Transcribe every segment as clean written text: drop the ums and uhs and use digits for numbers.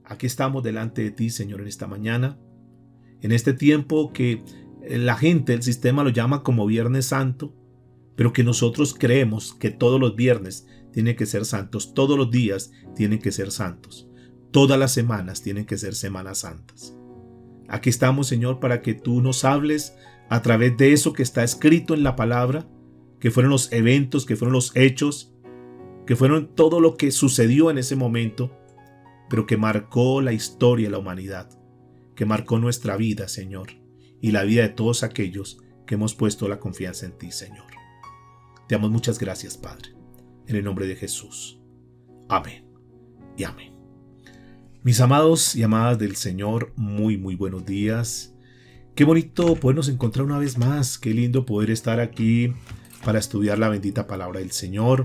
Aquí estamos delante de ti, Señor, en esta mañana, en este tiempo que la gente, el sistema lo llama como Viernes Santo, pero que nosotros creemos que todos los viernes tienen que ser santos, todos los días tienen que ser santos, todas las semanas tienen que ser semanas santas. Aquí estamos, Señor, para que tú nos hables a través de eso que está escrito en la palabra, que fueron los eventos, que fueron los hechos, que fueron todo lo que sucedió en ese momento, pero que marcó la historia de la humanidad, que marcó nuestra vida, Señor, y la vida de todos aquellos que hemos puesto la confianza en ti, Señor. Te damos muchas gracias, Padre, en el nombre de Jesús. Amén y amén. Mis amados y amadas del Señor, muy buenos días. Qué bonito podernos encontrar una vez más. Qué lindo poder estar aquí para estudiar la bendita palabra del Señor.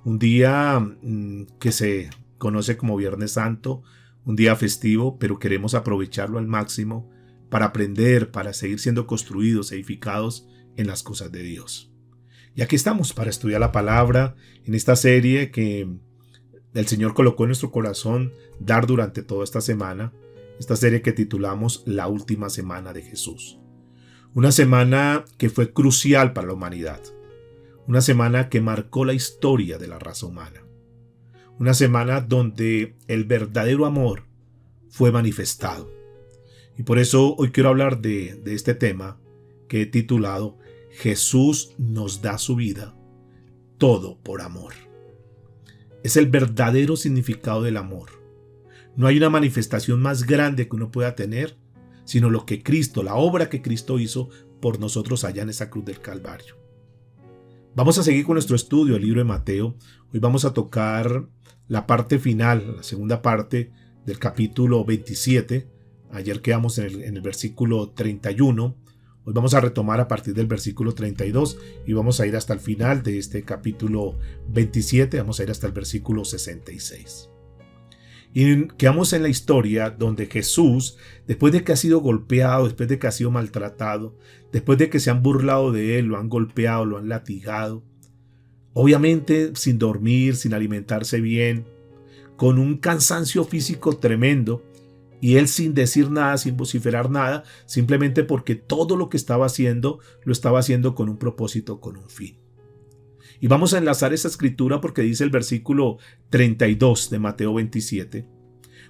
Un día que se conoce como Viernes Santo, un día festivo, pero queremos aprovecharlo al máximo para aprender, para seguir siendo construidos, edificados en las cosas de Dios. Y aquí estamos para estudiar la palabra en esta serie que el Señor colocó en nuestro corazón dar durante toda esta semana. Esta serie que titulamos La Última Semana de Jesús. Una semana que fue crucial para la humanidad. Una semana que marcó la historia de la raza humana. Una semana donde el verdadero amor fue manifestado. Y por eso hoy quiero hablar de este tema que he titulado Jesús nos da su vida, todo por amor. Es el verdadero significado del amor. No hay una manifestación más grande que uno pueda tener, sino lo que Cristo, la obra que Cristo hizo por nosotros allá en esa cruz del Calvario. Vamos a seguir con nuestro estudio del libro de Mateo. Hoy vamos a tocar la parte final, la segunda parte del capítulo 27. Ayer quedamos en el versículo 31. Hoy vamos a retomar a partir del versículo 32 y vamos a ir hasta el final de este capítulo 27. Vamos a ir hasta el versículo 66. Y quedamos en la historia donde Jesús, después de que ha sido golpeado, después de que ha sido maltratado, después de que se han burlado de él, lo han golpeado, lo han latigado, obviamente sin dormir, sin alimentarse bien, con un cansancio físico tremendo, y él sin decir nada, sin vociferar nada, simplemente porque todo lo que estaba haciendo, lo estaba haciendo con un propósito, con un fin. Y vamos a enlazar esa escritura porque dice el versículo 32 de Mateo 27.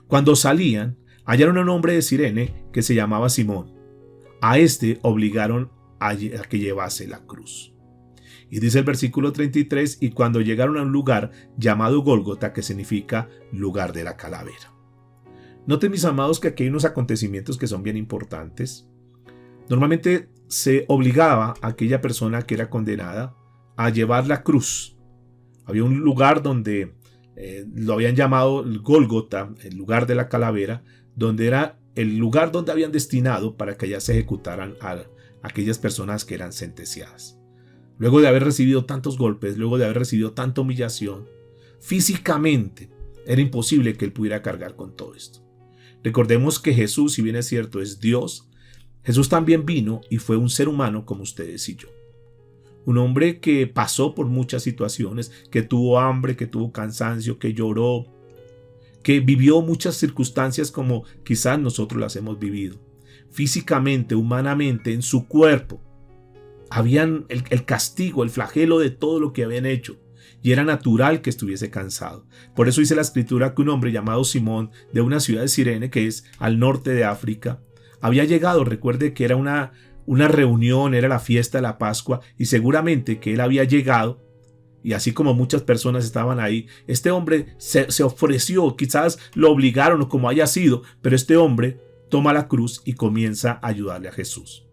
Cuando salían, hallaron a un hombre de Cirene que se llamaba Simón. A este obligaron a que llevase la cruz. Y dice el versículo 33, y cuando llegaron a un lugar llamado Gólgota, que significa lugar de la calavera. Noten, mis amados, que aquí hay unos acontecimientos que son bien importantes. Normalmente se obligaba a aquella persona que era condenada a llevar la cruz. Había un lugar donde lo habían llamado el Gólgota, el lugar de la calavera, donde era el lugar donde habían destinado para que allá se ejecutaran a aquellas personas que eran sentenciadas. Luego de haber recibido tantos golpes, luego de haber recibido tanta humillación, físicamente era imposible que él pudiera cargar con todo esto. Recordemos que Jesús, si bien es cierto, es Dios, Jesús también vino y fue un ser humano como ustedes y yo. Un hombre que pasó por muchas situaciones, que tuvo hambre, que tuvo cansancio, que lloró, que vivió muchas circunstancias como quizás nosotros las hemos vivido. Físicamente, humanamente, en su cuerpo, habían el castigo, el flagelo de todo lo que habían hecho. Y era natural que estuviese cansado. Por eso dice la escritura que un hombre llamado Simón, de una ciudad de Cirene, que es al norte de África, había llegado. Recuerde que era una reunión, era la fiesta de la Pascua, y seguramente que él había llegado, y así como muchas personas estaban ahí, este hombre se ofreció, quizás lo obligaron o como haya sido, pero este hombre toma la cruz y comienza a ayudarle a Jesús.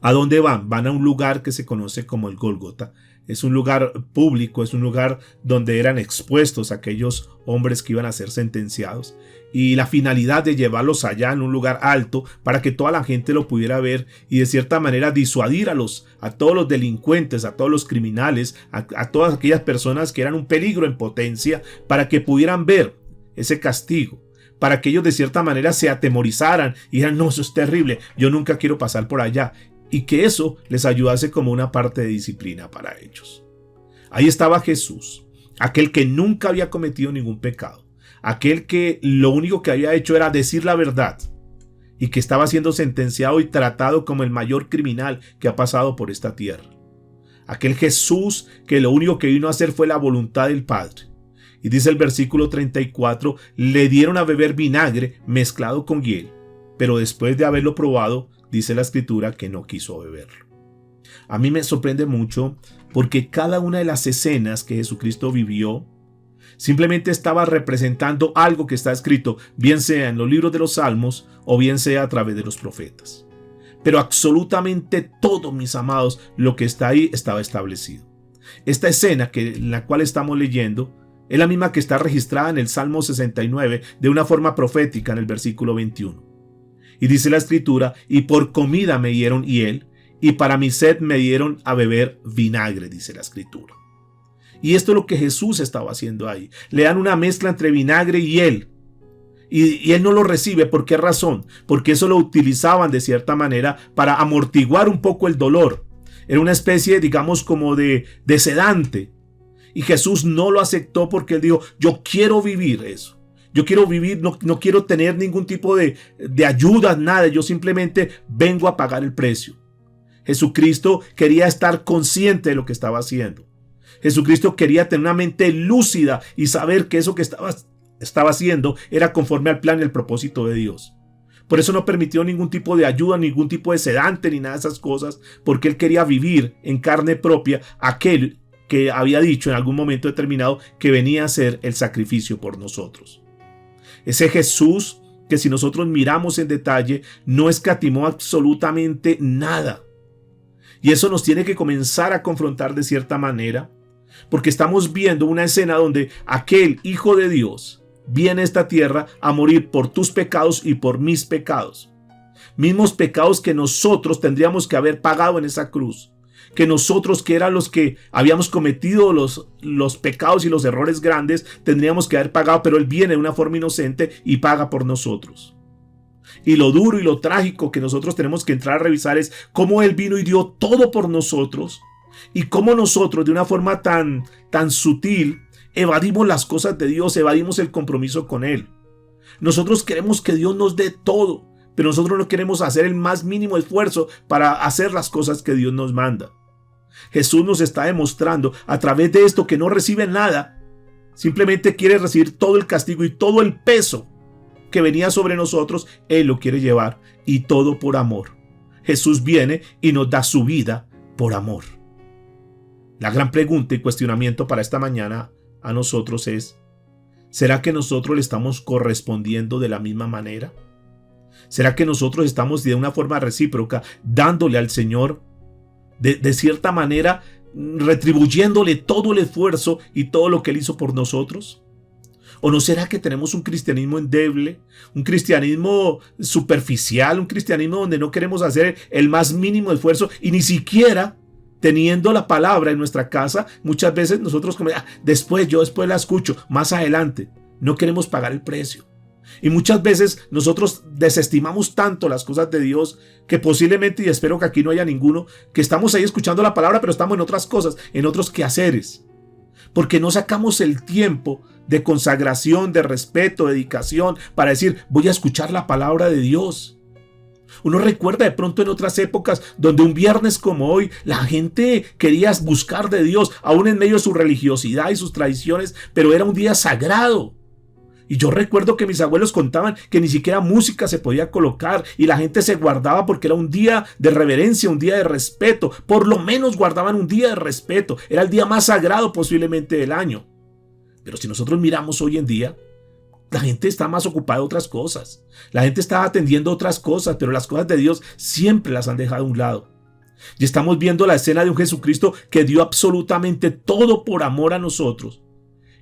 ¿A dónde van? Van a un lugar que se conoce como el Gólgota. Es un lugar público, es un lugar donde eran expuestos aquellos hombres que iban a ser sentenciados. Y la finalidad de llevarlos allá en un lugar alto para que toda la gente lo pudiera ver y de cierta manera disuadir a todos los delincuentes, a todos los criminales, a todas aquellas personas que eran un peligro en potencia, para que pudieran ver ese castigo, para que ellos de cierta manera se atemorizaran y dijeran: no, eso es terrible, yo nunca quiero pasar por allá. Y que eso les ayudase como una parte de disciplina para ellos. Ahí estaba Jesús, aquel que nunca había cometido ningún pecado, aquel que lo único que había hecho era decir la verdad y que estaba siendo sentenciado y tratado como el mayor criminal que ha pasado por esta tierra. Aquel Jesús que lo único que vino a hacer fue la voluntad del Padre. Y dice el versículo 34, le dieron a beber vinagre mezclado con hiel, pero después de haberlo probado, dice la Escritura que no quiso beberlo. A mí me sorprende mucho porque cada una de las escenas que Jesucristo vivió simplemente estaba representando algo que está escrito, bien sea en los libros de los Salmos o bien sea a través de los profetas. Pero absolutamente todo, mis amados, lo que está ahí estaba establecido. Esta escena en la cual estamos leyendo es la misma que está registrada en el Salmo 69 de una forma profética en el versículo 21. Y dice la Escritura, y por comida me dieron hiel, y para mi sed me dieron a beber vinagre, dice la Escritura. Y esto es lo que Jesús estaba haciendo ahí. Le dan una mezcla entre vinagre y hiel. Y él no lo recibe. ¿Por qué razón? Porque eso lo utilizaban de cierta manera para amortiguar un poco el dolor. Era una especie, digamos, como de sedante. Y Jesús no lo aceptó porque él dijo, yo quiero vivir eso. Yo quiero vivir, no quiero tener ningún tipo de ayuda, nada. Yo simplemente vengo a pagar el precio. Jesucristo quería estar consciente de lo que estaba haciendo. Jesucristo quería tener una mente lúcida y saber que eso que estaba haciendo era conforme al plan y al propósito de Dios. Por eso no permitió ningún tipo de ayuda, ningún tipo de sedante ni nada de esas cosas, porque él quería vivir en carne propia aquel que había dicho en algún momento determinado que venía a ser el sacrificio por nosotros. Ese Jesús que, si nosotros miramos en detalle, no escatimó absolutamente nada. Y eso nos tiene que comenzar a confrontar de cierta manera, porque estamos viendo una escena donde aquel Hijo de Dios viene a esta tierra a morir por tus pecados y por mis pecados. Mismos pecados que nosotros tendríamos que haber pagado en esa cruz. Que nosotros, que eran los que habíamos cometido los pecados y los errores grandes, tendríamos que haber pagado, pero Él viene de una forma inocente y paga por nosotros. Y lo duro y lo trágico que nosotros tenemos que entrar a revisar es cómo Él vino y dio todo por nosotros, y cómo nosotros de una forma tan sutil evadimos las cosas de Dios, evadimos el compromiso con Él. Nosotros queremos que Dios nos dé todo, pero nosotros no queremos hacer el más mínimo esfuerzo para hacer las cosas que Dios nos manda. Jesús nos está demostrando a través de esto que no recibe nada, simplemente quiere recibir todo el castigo y todo el peso que venía sobre nosotros. Él lo quiere llevar, y todo por amor. Jesús viene y nos da su vida por amor. La gran pregunta y cuestionamiento para esta mañana a nosotros es, ¿será que nosotros le estamos correspondiendo de la misma manera? ¿Será que nosotros estamos de una forma recíproca dándole al Señor de cierta manera, retribuyéndole todo el esfuerzo y todo lo que Él hizo por nosotros? ¿O no será que tenemos un cristianismo endeble, un cristianismo superficial, un cristianismo donde no queremos hacer el más mínimo esfuerzo, y ni siquiera teniendo la palabra en nuestra casa, muchas veces nosotros como, después la escucho, más adelante? No queremos pagar el precio. Y muchas veces nosotros desestimamos tanto las cosas de Dios que posiblemente, y espero que aquí no haya ninguno, que estamos ahí escuchando la palabra, pero estamos en otras cosas, en otros quehaceres. Porque no sacamos el tiempo de consagración, de respeto, de dedicación para decir, voy a escuchar la palabra de Dios. Uno recuerda de pronto en otras épocas donde un viernes como hoy la gente quería buscar de Dios, aún en medio de su religiosidad y sus tradiciones, pero era un día sagrado. Y yo recuerdo que mis abuelos contaban que ni siquiera música se podía colocar y la gente se guardaba porque era un día de reverencia, un día de respeto. Por lo menos guardaban un día de respeto. Era el día más sagrado posiblemente del año. Pero si nosotros miramos hoy en día, la gente está más ocupada de otras cosas. La gente está atendiendo otras cosas, pero las cosas de Dios siempre las han dejado a un lado. Y estamos viendo la escena de un Jesucristo que dio absolutamente todo por amor a nosotros.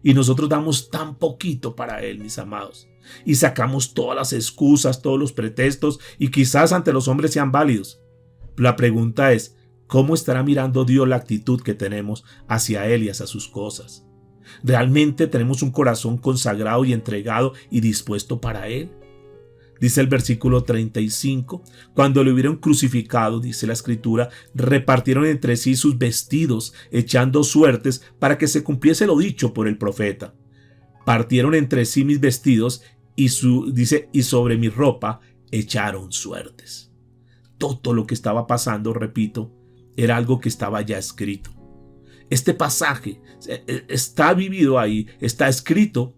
Y nosotros damos tan poquito para Él, mis amados. Y sacamos todas las excusas, todos los pretextos, y quizás ante los hombres sean válidos. La pregunta es, ¿cómo estará mirando Dios la actitud que tenemos hacia Él y hacia sus cosas? ¿Realmente tenemos un corazón consagrado y entregado y dispuesto para Él? Dice el versículo 35, cuando le hubieron crucificado, dice la Escritura, repartieron entre sí sus vestidos, echando suertes para que se cumpliese lo dicho por el profeta. Partieron entre sí mis vestidos dice, y sobre mi ropa echaron suertes. Todo lo que estaba pasando, repito, era algo que estaba ya escrito. Este pasaje está vivido ahí, está escrito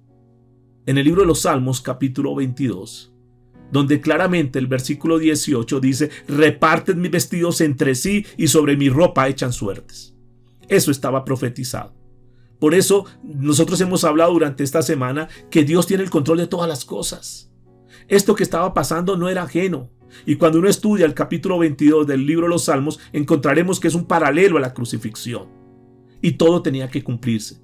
en el libro de los Salmos, capítulo 22, donde claramente el versículo 18 dice: reparten mis vestidos entre sí y sobre mi ropa echan suertes. Eso estaba profetizado. Por eso nosotros hemos hablado durante esta semana que Dios tiene el control de todas las cosas. Esto que estaba pasando no era ajeno. Y cuando uno estudia el capítulo 22 del libro de los Salmos, encontraremos que es un paralelo a la crucifixión. Y todo tenía que cumplirse.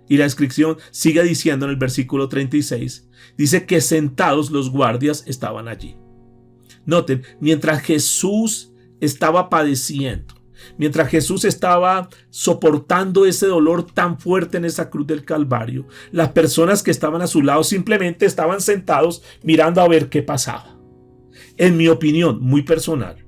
Y la descripción sigue diciendo en el versículo 36, dice que sentados los guardias estaban allí. Noten, mientras Jesús estaba padeciendo, mientras Jesús estaba soportando ese dolor tan fuerte en esa cruz del Calvario, las personas que estaban a su lado simplemente estaban sentados mirando a ver qué pasaba. En mi opinión, muy personal,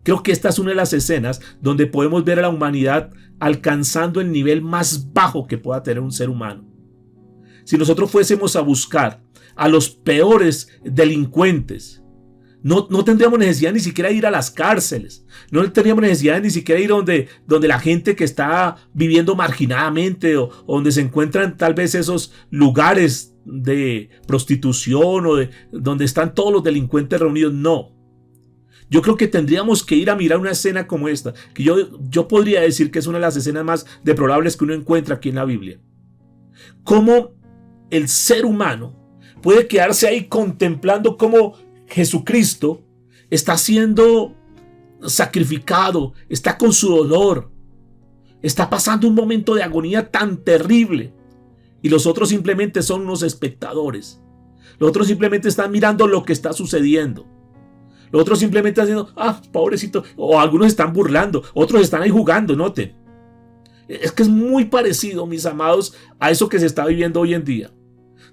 creo que esta es una de las escenas donde podemos ver a la humanidad alcanzando el nivel más bajo que pueda tener un ser humano. Si nosotros fuésemos a buscar a los peores delincuentes, no tendríamos necesidad ni siquiera de ir a las cárceles. No tendríamos necesidad ni siquiera de ir donde la gente que está viviendo marginadamente o donde se encuentran tal vez esos lugares de prostitución o donde están todos los delincuentes reunidos. No. Yo creo que tendríamos que ir a mirar una escena como esta, que yo podría decir que es una de las escenas más deplorables que uno encuentra aquí en la Biblia. Cómo el ser humano puede quedarse ahí contemplando cómo Jesucristo está siendo sacrificado, está con su dolor, está pasando un momento de agonía tan terrible y los otros simplemente son unos espectadores. Los otros simplemente están mirando lo que está sucediendo. Los otros simplemente están diciendo, pobrecito, o algunos están burlando, otros están ahí jugando, noten. Es que es muy parecido, mis amados, a eso que se está viviendo hoy en día,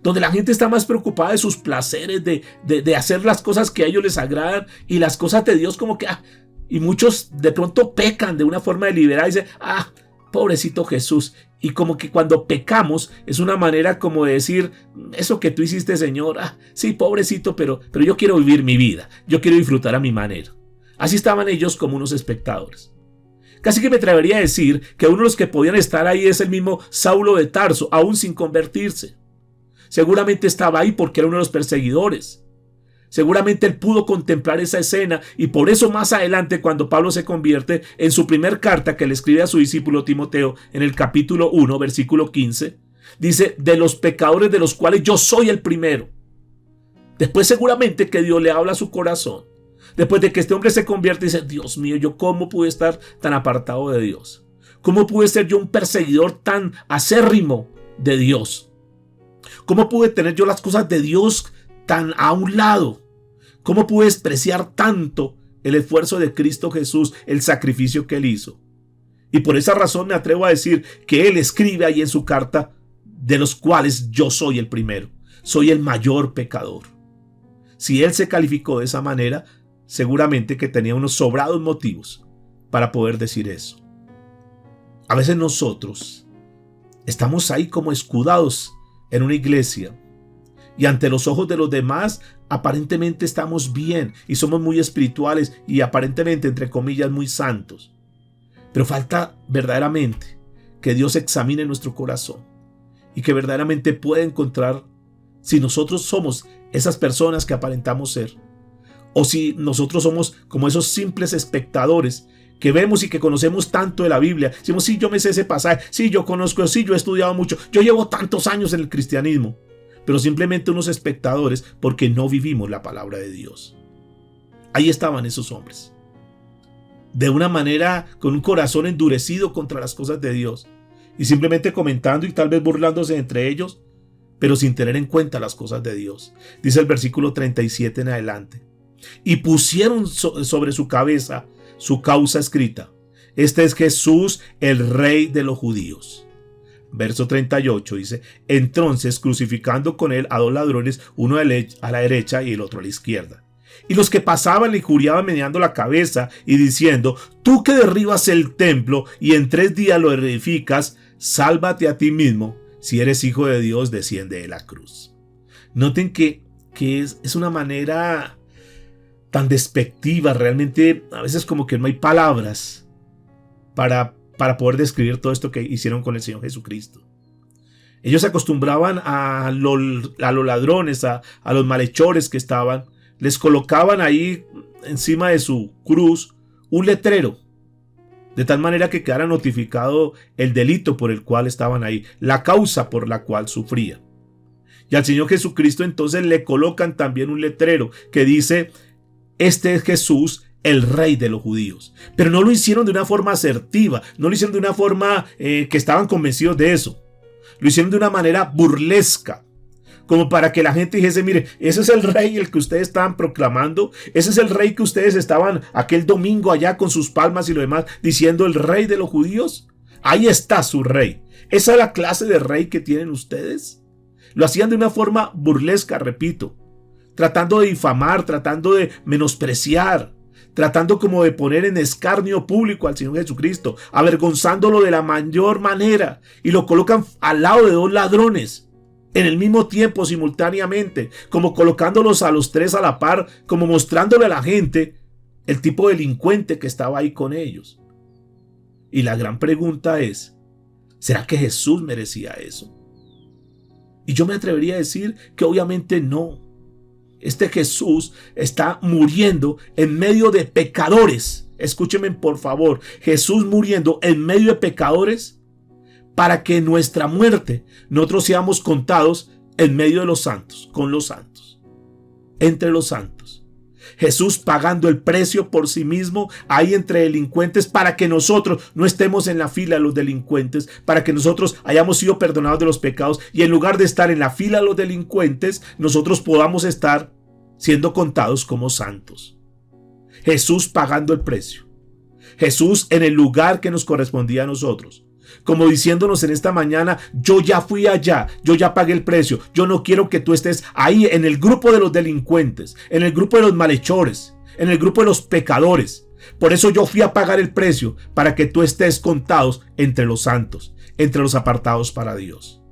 donde la gente está más preocupada de sus placeres, de hacer las cosas que a ellos les agradan y las cosas de Dios como que, y muchos de pronto pecan de una forma deliberada y dicen, pobrecito Jesús. Y como que cuando pecamos es una manera como de decir, eso que tú hiciste, Señor, sí, pobrecito, pero yo quiero vivir mi vida, yo quiero disfrutar a mi manera. Así estaban ellos como unos espectadores. Casi que me atrevería a decir que uno de los que podían estar ahí es el mismo Saulo de Tarso, aún sin convertirse. Seguramente estaba ahí porque era uno de los perseguidores. Seguramente él pudo contemplar esa escena y por eso más adelante, cuando Pablo se convierte, en su primer carta que le escribe a su discípulo Timoteo, en el capítulo 1, versículo 15, dice, de los pecadores de los cuales yo soy el primero. Después seguramente que Dios le habla a su corazón. Después de que este hombre se convierte, dice, Dios mío, ¿yo cómo pude estar tan apartado de Dios? ¿Cómo pude ser yo un perseguidor tan acérrimo de Dios? ¿Cómo pude tener yo las cosas de Dios tan a un lado? ¿Cómo pude despreciar tanto el esfuerzo de Cristo Jesús, el sacrificio que él hizo? Y por esa razón me atrevo a decir que él escribe ahí en su carta, de los cuales yo soy el primero, soy el mayor pecador. Si él se calificó de esa manera, seguramente que tenía unos sobrados motivos para poder decir eso. A veces nosotros estamos ahí como escudados en una iglesia y ante los ojos de los demás aparentemente estamos bien y somos muy espirituales y aparentemente, entre comillas, muy santos. Pero falta verdaderamente que Dios examine nuestro corazón y que verdaderamente pueda encontrar si nosotros somos esas personas que aparentamos ser o si nosotros somos como esos simples espectadores que vemos y que conocemos tanto de la Biblia. Decimos, sí, yo me sé ese pasaje, sí, yo conozco, sí, yo he estudiado mucho, yo llevo tantos años en el cristianismo, pero simplemente unos espectadores porque no vivimos la palabra de Dios. Ahí estaban esos hombres, de una manera con un corazón endurecido contra las cosas de Dios y simplemente comentando y tal vez burlándose entre ellos, pero sin tener en cuenta las cosas de Dios. Dice el versículo 37 en adelante, y pusieron sobre su cabeza su causa escrita: este es Jesús, el Rey de los judíos. Verso 38 dice, entonces crucificando con él a dos ladrones, uno a la derecha y el otro a la izquierda. Y los que pasaban le injuriaban meneando la cabeza y diciendo, tú que derribas el templo y en 3 días lo edificas, sálvate a ti mismo si eres hijo de Dios, desciende de la cruz. Noten que es una manera tan despectiva, realmente a veces como que no hay palabras para poder describir todo esto que hicieron con el Señor Jesucristo. Ellos se acostumbraban a los ladrones, a los malhechores que estaban, les colocaban ahí encima de su cruz un letrero, de tal manera que quedara notificado el delito por el cual estaban ahí, la causa por la cual sufrían. Y al Señor Jesucristo entonces le colocan también un letrero que dice: este es Jesús, el Rey de los judíos. Pero no lo hicieron de una forma asertiva, no lo hicieron de una forma que estaban convencidos de eso. Lo hicieron de una manera burlesca, como para que la gente dijese: mire, ese es el rey el que ustedes estaban proclamando, ese es el rey que ustedes estaban aquel domingo allá con sus palmas y lo demás, diciendo el rey de los judíos. Ahí está su rey. ¿Esa es la clase de rey que tienen ustedes? Lo hacían de una forma burlesca, repito, tratando de difamar, tratando de menospreciar, tratando como de poner en escarnio público al Señor Jesucristo, avergonzándolo de la mayor manera, y lo colocan al lado de dos ladrones, en el mismo tiempo, simultáneamente, como colocándolos a los tres a la par, como mostrándole a la gente el tipo de delincuente que estaba ahí con ellos. Y la gran pregunta es: ¿será que Jesús merecía eso? Y yo me atrevería a decir que obviamente no. Este Jesús está muriendo en medio de pecadores. Escúchenme por favor. Jesús muriendo en medio de pecadores para que en nuestra muerte nosotros seamos contados en medio de los santos, con los santos, entre los santos. Jesús pagando el precio por sí mismo ahí entre delincuentes para que nosotros no estemos en la fila de los delincuentes, para que nosotros hayamos sido perdonados de los pecados y en lugar de estar en la fila de los delincuentes, nosotros podamos estar siendo contados como santos. Jesús pagando el precio. Jesús en el lugar que nos correspondía a nosotros. Como diciéndonos en esta mañana: yo ya fui allá, yo ya pagué el precio, yo no quiero que tú estés ahí en el grupo de los delincuentes, en el grupo de los malhechores, en el grupo de los pecadores. Por eso yo fui a pagar el precio, para que tú estés contados entre los santos, entre los apartados para Dios.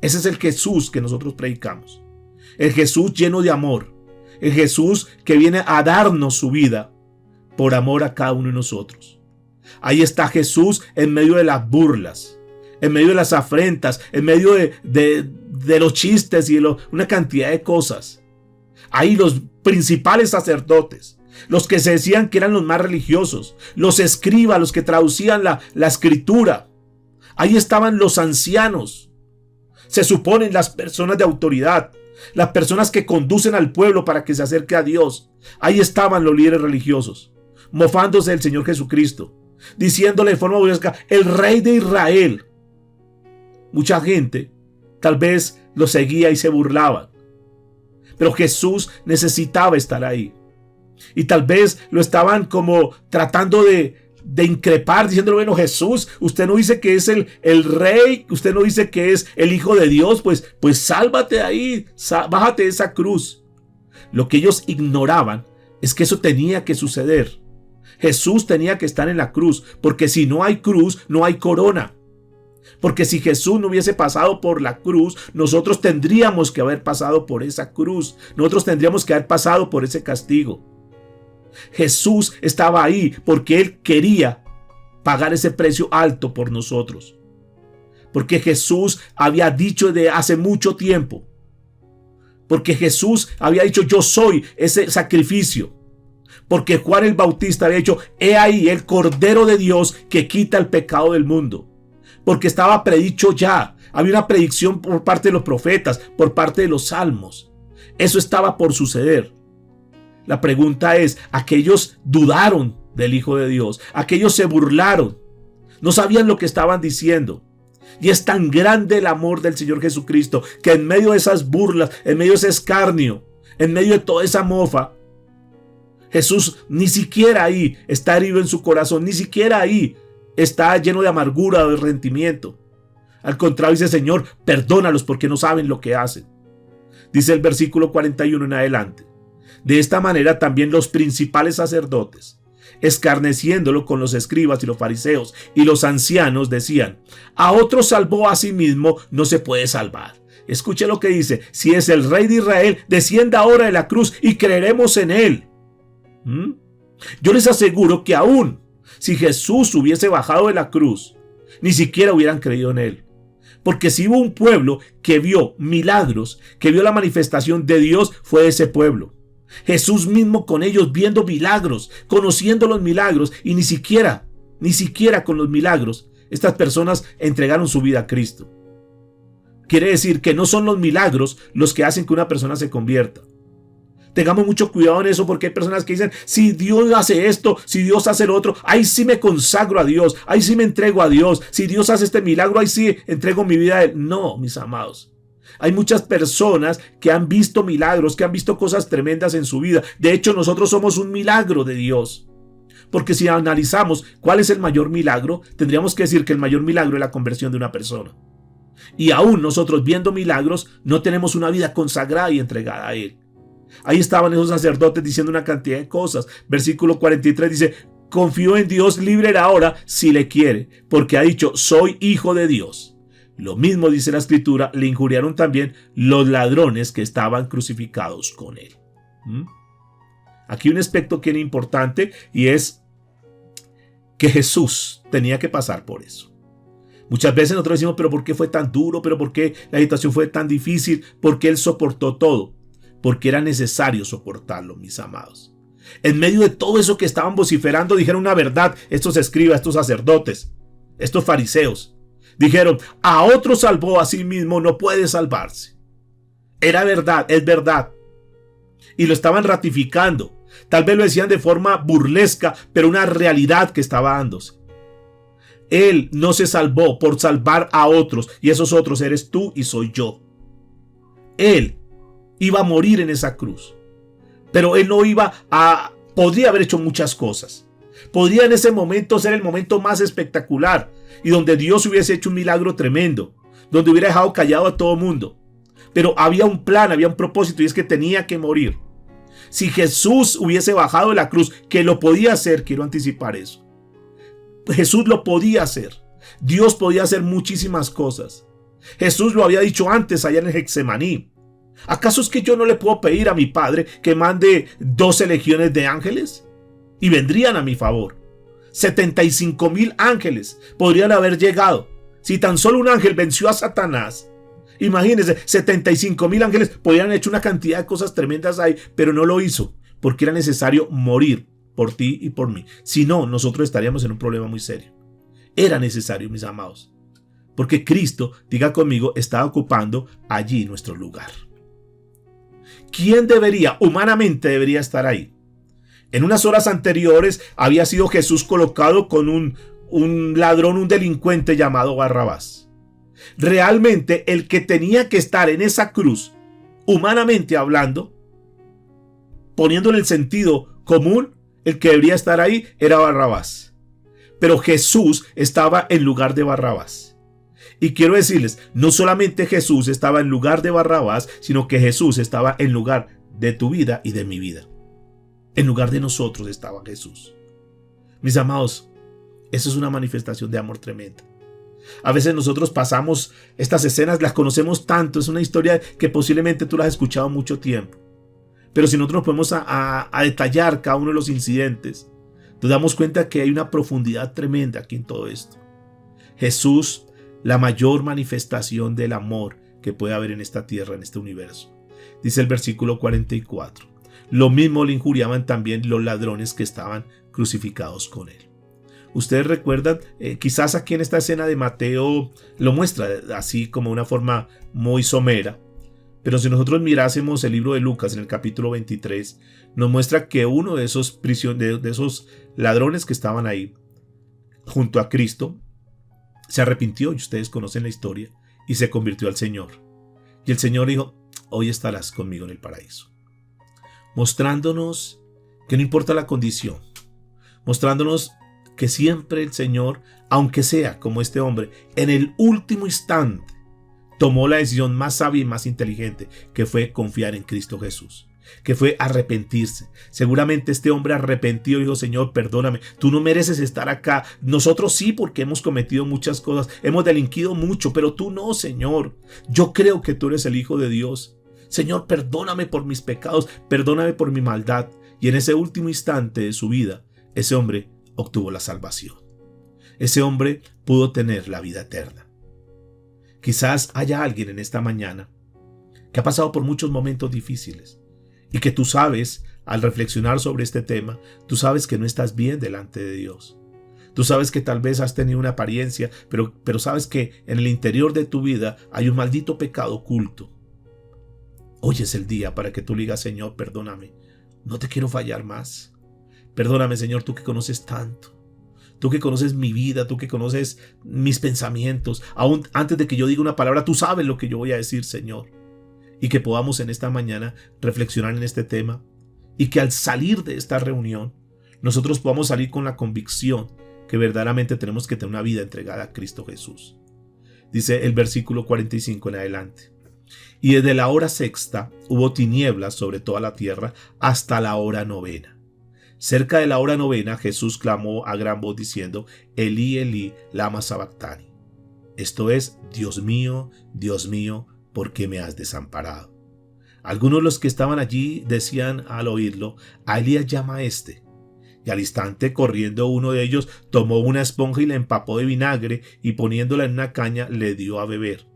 Ese es el Jesús que nosotros predicamos, el Jesús lleno de amor, el Jesús que viene a darnos su vida por amor a cada uno de nosotros. Ahí está Jesús en medio de las burlas, en medio de las afrentas, en medio de los chistes y una cantidad de cosas. Ahí los principales sacerdotes, los que se decían que eran los más religiosos, los escribas, los que traducían la escritura. Ahí estaban los ancianos. Se suponen las personas de autoridad, las personas que conducen al pueblo para que se acerque a Dios. Ahí estaban los líderes religiosos, mofándose del Señor Jesucristo, diciéndole de forma burlesca: el Rey de Israel. Mucha gente tal vez lo seguía y se burlaban, pero Jesús necesitaba estar ahí, y tal vez lo estaban como tratando de increpar, diciéndole: bueno, Jesús, usted no dice que es el Rey, usted no dice que es el Hijo de Dios, pues sálvate ahí, bájate de esa cruz. Lo que ellos ignoraban es que eso tenía que suceder. Jesús tenía que estar en la cruz, porque si no hay cruz, no hay corona. Porque si Jesús no hubiese pasado por la cruz, nosotros tendríamos que haber pasado por esa cruz. Nosotros tendríamos que haber pasado por ese castigo. Jesús estaba ahí porque Él quería pagar ese precio alto por nosotros. Porque Jesús había dicho de hace mucho tiempo. Porque Jesús había dicho: yo soy ese sacrificio. Porque Juan el Bautista había dicho: he ahí el Cordero de Dios que quita el pecado del mundo. Porque estaba predicho ya. Había una predicción por parte de los profetas, por parte de los salmos. Eso estaba por suceder. La pregunta es: aquellos dudaron del Hijo de Dios. Aquellos se burlaron. No sabían lo que estaban diciendo. Y es tan grande el amor del Señor Jesucristo que en medio de esas burlas, en medio de ese escarnio, en medio de toda esa mofa, Jesús ni siquiera ahí está herido en su corazón, ni siquiera ahí está lleno de amargura o de resentimiento. Al contrario, dice: Señor, perdónalos porque no saben lo que hacen. Dice el versículo 41 en adelante: de esta manera también los principales sacerdotes Escarneciéndolo con los escribas y los fariseos y los ancianos decían: a otro salvó, a sí mismo no se puede salvar. Escuche lo que dice: si es el Rey de Israel, descienda ahora de la cruz y creeremos en él. Yo les aseguro que aún si Jesús hubiese bajado de la cruz, ni siquiera hubieran creído en él. Porque si hubo un pueblo que vio milagros, que vio la manifestación de Dios, fue ese pueblo. Jesús mismo con ellos viendo milagros, conociendo los milagros, y ni siquiera con los milagros, estas personas entregaron su vida a Cristo. Quiere decir que no son los milagros los que hacen que una persona se convierta. Tengamos mucho cuidado en eso, porque hay personas que dicen: si Dios hace esto, si Dios hace lo otro, ahí sí me consagro a Dios, ahí sí me entrego a Dios. Si Dios hace este milagro, ahí sí entrego mi vida a Él. No, mis amados. Hay muchas personas que han visto milagros, que han visto cosas tremendas en su vida. De hecho, nosotros somos un milagro de Dios. Porque si analizamos cuál es el mayor milagro, tendríamos que decir que el mayor milagro es la conversión de una persona. Y aún nosotros, viendo milagros, no tenemos una vida consagrada y entregada a Él. Ahí estaban esos sacerdotes diciendo una cantidad de cosas. Versículo 43 dice: confío en Dios, libre ahora si le quiere, porque ha dicho: soy hijo de Dios. Lo mismo dice la escritura: le injuriaron también los ladrones que estaban crucificados con él. Aquí un aspecto que es importante, y es que Jesús tenía que pasar por eso. Muchas veces nosotros decimos: pero ¿por qué fue tan duro? ¿Pero por qué la situación fue tan difícil? ¿Por qué Él soportó todo? Porque era necesario soportarlo, mis amados. En medio de todo eso que estaban vociferando, dijeron una verdad estos escribas, estos sacerdotes, estos fariseos. Dijeron: a otro salvó, a sí mismo no puede salvarse. Era verdad, es verdad. Y lo estaban ratificando. Tal vez lo decían de forma burlesca, pero una realidad que estaba dándose. Él no se salvó por salvar a otros, y esos otros eres tú y soy yo. Él iba a morir en esa cruz, pero él no podría haber hecho muchas cosas. Podría en ese momento ser el momento más espectacular, y donde Dios hubiese hecho un milagro tremendo, donde hubiera dejado callado a todo mundo. Pero había un plan, había un propósito, y es que tenía que morir. Si Jesús hubiese bajado de la cruz, que lo podía hacer, quiero anticipar eso. Jesús lo podía hacer. Dios podía hacer muchísimas cosas. Jesús lo había dicho antes allá en el Getsemaní. ¿Acaso es que yo no le puedo pedir a mi Padre que mande 12 legiones de ángeles? Y vendrían a mi favor. 75,000 ángeles podrían haber llegado. Si tan solo un ángel venció a Satanás, imagínense, 75,000 ángeles podrían haber hecho una cantidad de cosas tremendas ahí, pero no lo hizo, porque era necesario morir por ti y por mí. Si no, nosotros estaríamos en un problema muy serio. Era necesario, mis amados, porque Cristo, diga conmigo, estaba ocupando allí nuestro lugar. ¿Quién humanamente debería estar ahí? En unas horas anteriores había sido Jesús colocado con un ladrón, un delincuente llamado Barrabás. Realmente el que tenía que estar en esa cruz, humanamente hablando, poniéndole el sentido común, el que debería estar ahí era Barrabás. Pero Jesús estaba en lugar de Barrabás. Y quiero decirles, no solamente Jesús estaba en lugar de Barrabás, sino que Jesús estaba en lugar de tu vida y de mi vida. En lugar de nosotros estaba Jesús. Mis amados, eso es una manifestación de amor tremenda. A veces nosotros pasamos estas escenas, las conocemos tanto, es una historia que posiblemente tú la has escuchado mucho tiempo. Pero si nosotros nos ponemos a detallar cada uno de los incidentes, nos damos cuenta que hay una profundidad tremenda aquí en todo esto. Jesús, la mayor manifestación del amor que puede haber en esta tierra, en este universo. Dice el versículo 44. Lo mismo le injuriaban también los ladrones que estaban crucificados con él. Ustedes recuerdan, quizás aquí en esta escena de Mateo lo muestra así como una forma muy somera. Pero si nosotros mirásemos el libro de Lucas en el capítulo 23, nos muestra que uno de esos ladrones que estaban ahí junto a Cristo se arrepintió, y ustedes conocen la historia, y se convirtió al Señor. Y el Señor dijo: hoy estarás conmigo en el paraíso. Mostrándonos que no importa la condición, mostrándonos que siempre el Señor, aunque sea como este hombre, en el último instante tomó la decisión más sabia y más inteligente, que fue confiar en Cristo Jesús. que fue arrepentirse. Seguramente este hombre arrepentido dijo: Señor, perdóname, tú no mereces estar acá. Nosotros sí, porque hemos cometido muchas cosas, hemos delinquido mucho, pero tú no, Señor. Yo creo que tú eres el Hijo de Dios. Señor, perdóname por mis pecados, perdóname por mi maldad. Y en ese último instante de su vida, ese hombre obtuvo la salvación. Ese hombre pudo tener la vida eterna. Quizás haya alguien en esta mañana que ha pasado por muchos momentos difíciles y que tú sabes, al reflexionar sobre este tema, tú sabes que no estás bien delante de Dios. Tú sabes que tal vez has tenido una apariencia, pero sabes que en el interior de tu vida hay un maldito pecado oculto. Hoy es el día para que tú le digas: Señor, perdóname, no te quiero fallar más. Perdóname, Señor, tú que conoces tanto. Tú que conoces mi vida, tú que conoces mis pensamientos. Aún antes de que yo diga una palabra, tú sabes lo que yo voy a decir, Señor. Y que podamos en esta mañana reflexionar en este tema. Y que al salir de esta reunión, nosotros podamos salir con la convicción que verdaderamente tenemos que tener una vida entregada a Cristo Jesús. Dice el versículo 45 en adelante. Y desde la hora sexta hubo tinieblas sobre toda la tierra hasta la hora novena. Cerca de la hora novena, Jesús clamó a gran voz diciendo: Elí, Elí, lama sabactani. Esto es: Dios mío, ¿por qué me has desamparado? Algunos de los que estaban allí decían al oírlo: a Elías llama a este. Y al instante, corriendo uno de ellos, tomó una esponja y la empapó de vinagre y poniéndola en una caña le dio a beber.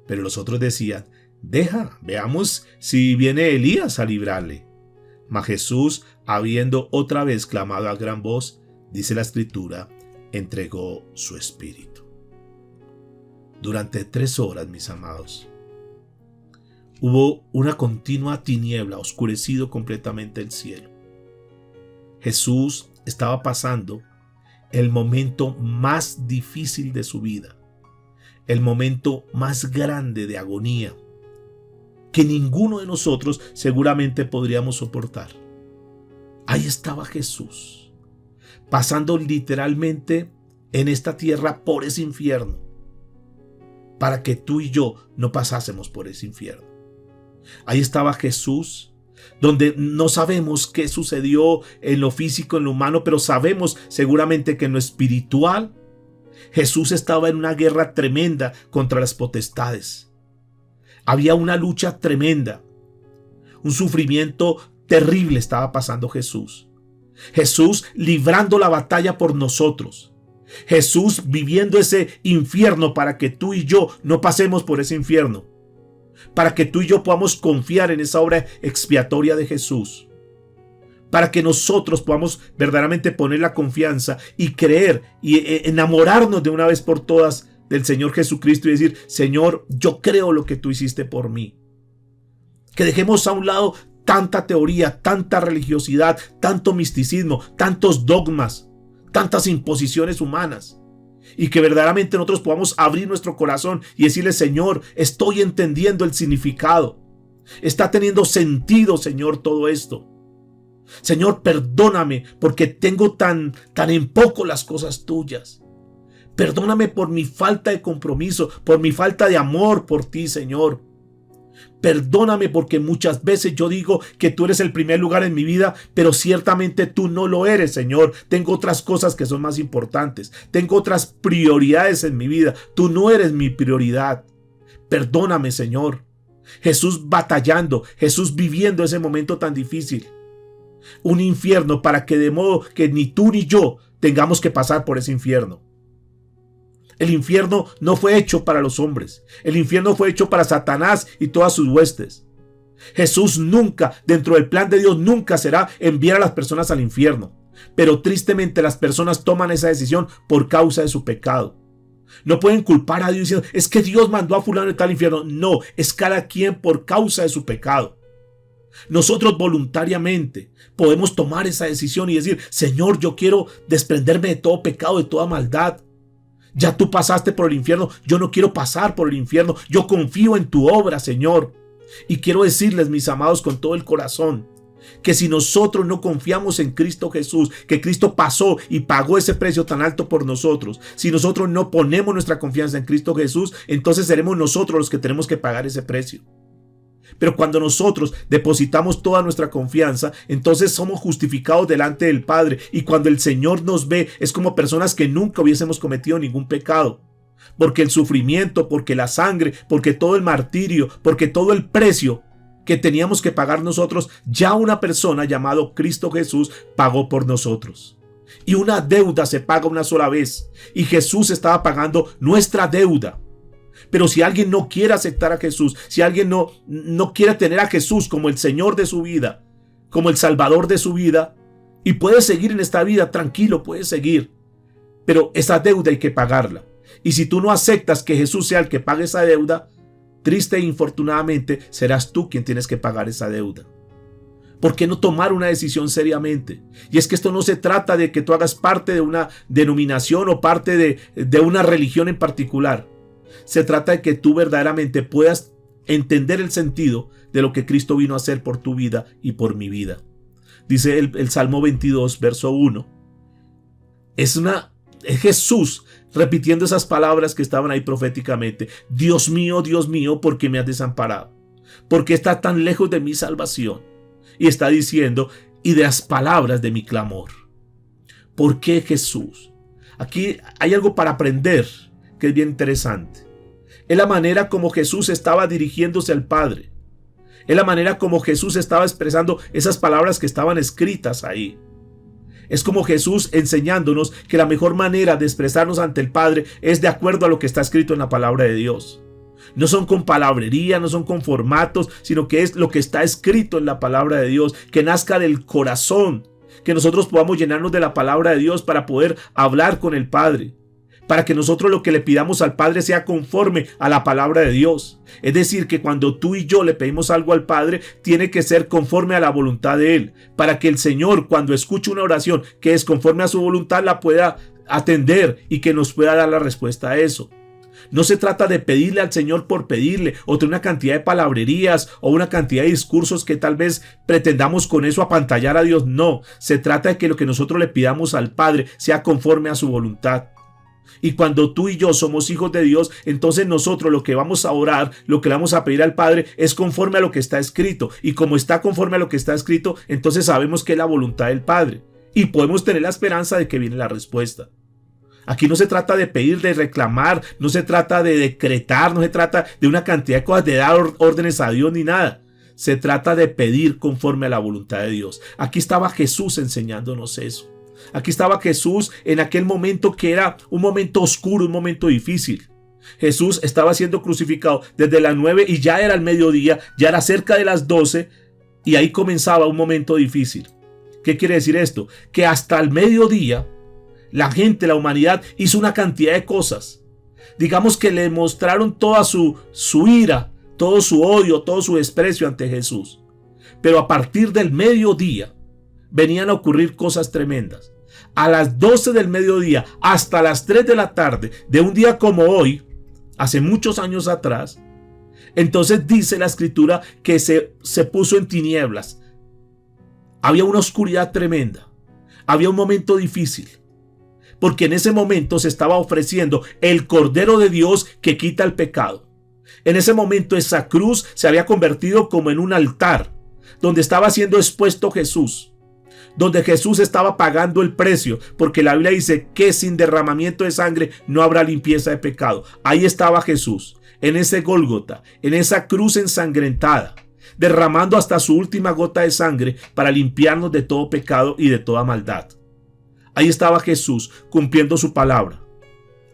Pero los otros decían: deja, veamos si viene Elías a librarle. Mas Jesús, habiendo otra vez clamado a gran voz, dice la Escritura, entregó su espíritu. Durante 3 horas, mis amados, hubo una continua tiniebla, oscurecido completamente el cielo. Jesús estaba pasando el momento más difícil de su vida, el momento más grande de agonía, que ninguno de nosotros seguramente podríamos soportar. Ahí estaba Jesús, pasando literalmente en esta tierra por ese infierno, para que tú y yo no pasásemos por ese infierno. Ahí estaba Jesús, donde no sabemos qué sucedió en lo físico, en lo humano, pero sabemos seguramente que en lo espiritual, Jesús estaba en una guerra tremenda contra las potestades. Había una lucha tremenda, un sufrimiento terrible estaba pasando Jesús. Jesús librando la batalla por nosotros. Jesús viviendo ese infierno para que tú y yo no pasemos por ese infierno. Para que tú y yo podamos confiar en esa obra expiatoria de Jesús. Para que nosotros podamos verdaderamente poner la confianza y creer y enamorarnos de una vez por todas del Señor Jesucristo y decir: Señor, yo creo lo que tú hiciste por mí. Que dejemos a un lado tanta teoría, tanta religiosidad, tanto misticismo, tantos dogmas, tantas imposiciones humanas. Y que verdaderamente nosotros podamos abrir nuestro corazón y decirle: Señor, estoy entendiendo el significado. Está teniendo sentido, Señor, todo esto. Señor, perdóname porque tengo tan en poco las cosas tuyas. Perdóname por mi falta de compromiso, por mi falta de amor por ti, Señor. Perdóname porque muchas veces yo digo que tú eres el primer lugar en mi vida, pero ciertamente tú no lo eres, Señor. Tengo otras cosas que son más importantes. Tengo otras prioridades en mi vida. Tú no eres mi prioridad. Perdóname, Señor. Jesús batallando, Jesús viviendo ese momento tan difícil. Un infierno para que de modo que ni tú ni yo tengamos que pasar por ese infierno. El infierno no fue hecho para los hombres. El infierno fue hecho para Satanás y todas sus huestes. Jesús nunca, dentro del plan de Dios, nunca será enviar a las personas al infierno. Pero tristemente las personas toman esa decisión por causa de su pecado. No pueden culpar a Dios diciendo: es que Dios mandó a fulano de tal infierno. No, es cada quien por causa de su pecado. Nosotros voluntariamente podemos tomar esa decisión y decir: Señor, yo quiero desprenderme de todo pecado, de toda maldad. Ya tú pasaste por el infierno, yo no quiero pasar por el infierno. Yo confío en tu obra, Señor. Y quiero decirles, mis amados, con todo el corazón, que si nosotros no confiamos en Cristo Jesús, que Cristo pasó y pagó ese precio tan alto por nosotros, si nosotros no ponemos nuestra confianza en Cristo Jesús, entonces seremos nosotros los que tenemos que pagar ese precio. Pero cuando nosotros depositamos toda nuestra confianza, entonces somos justificados delante del Padre. Y cuando el Señor nos ve, es como personas que nunca hubiésemos cometido ningún pecado. Porque el sufrimiento, porque la sangre, porque todo el martirio, porque todo el precio que teníamos que pagar nosotros, ya una persona llamado Cristo Jesús pagó por nosotros. Y una deuda se paga una sola vez. Y Jesús estaba pagando nuestra deuda. Pero si alguien no quiere aceptar a Jesús, si alguien no quiere tener a Jesús como el Señor de su vida, como el Salvador de su vida, y puede seguir en esta vida, tranquilo, puede seguir. Pero esa deuda hay que pagarla. Y si tú no aceptas que Jesús sea el que pague esa deuda, triste e infortunadamente serás tú quien tienes que pagar esa deuda. ¿Por qué no tomar una decisión seriamente? Y es que esto no se trata de que tú hagas parte de una denominación o parte de una religión en particular. Se trata de que tú verdaderamente puedas entender el sentido de lo que Cristo vino a hacer por tu vida y por mi vida. Dice el Salmo 22, verso 1. Es Jesús repitiendo esas palabras que estaban ahí proféticamente. Dios mío, ¿por qué me has desamparado? ¿Por qué estás tan lejos de mi salvación? Y está diciendo, y de las palabras de mi clamor. ¿Por qué Jesús? Aquí hay algo para aprender que es bien interesante. Es la manera como Jesús estaba dirigiéndose al Padre. Es la manera como Jesús estaba expresando esas palabras que estaban escritas ahí. Es como Jesús enseñándonos que la mejor manera de expresarnos ante el Padre es de acuerdo a lo que está escrito en la palabra de Dios. No son con palabrería, no son con formatos, sino que es lo que está escrito en la palabra de Dios, que nazca del corazón, que nosotros podamos llenarnos de la palabra de Dios para poder hablar con el Padre. Para que nosotros lo que le pidamos al Padre sea conforme a la palabra de Dios. Es decir, que cuando tú y yo le pedimos algo al Padre, tiene que ser conforme a la voluntad de Él. Para que el Señor, cuando escuche una oración que es conforme a su voluntad, la pueda atender y que nos pueda dar la respuesta a eso. No se trata de pedirle al Señor por pedirle, o de una cantidad de palabrerías o una cantidad de discursos que tal vez pretendamos con eso apantallar a Dios. No, se trata de que lo que nosotros le pidamos al Padre sea conforme a su voluntad. Y cuando tú y yo somos hijos de Dios, entonces nosotros lo que vamos a orar, lo que le vamos a pedir al Padre es conforme a lo que está escrito. Y como está conforme a lo que está escrito, entonces sabemos que es la voluntad del Padre. Y podemos tener la esperanza de que viene la respuesta. Aquí no se trata de pedir, de reclamar, no se trata de decretar, no se trata de una cantidad de cosas, de dar órdenes a Dios ni nada. Se trata de pedir conforme a la voluntad de Dios. Aquí estaba Jesús enseñándonos eso. Aquí estaba Jesús en aquel momento que era un momento oscuro, un momento difícil. Jesús estaba siendo crucificado desde las 9 y ya era el mediodía, ya era cerca de las 12 y ahí comenzaba un momento difícil. ¿Qué quiere decir esto? Que hasta el mediodía la gente, la humanidad hizo una cantidad de cosas. Digamos que le mostraron toda su ira, todo su odio, todo su desprecio ante Jesús. Pero a partir del mediodía venían a ocurrir cosas tremendas. A las 12 del mediodía hasta las 3 de la tarde de un día como hoy, hace muchos años atrás, entonces dice la escritura que se puso en tinieblas. Había una oscuridad tremenda. Había un momento difícil. Porque en ese momento se estaba ofreciendo el Cordero de Dios que quita el pecado. En ese momento esa cruz se había convertido como en un altar donde estaba siendo expuesto Jesús. Donde Jesús estaba pagando el precio, porque la Biblia dice que sin derramamiento de sangre no habrá limpieza de pecado. Ahí estaba Jesús, en ese Gólgota, en esa cruz ensangrentada, derramando hasta su última gota de sangre para limpiarnos de todo pecado y de toda maldad. Ahí estaba Jesús cumpliendo su palabra.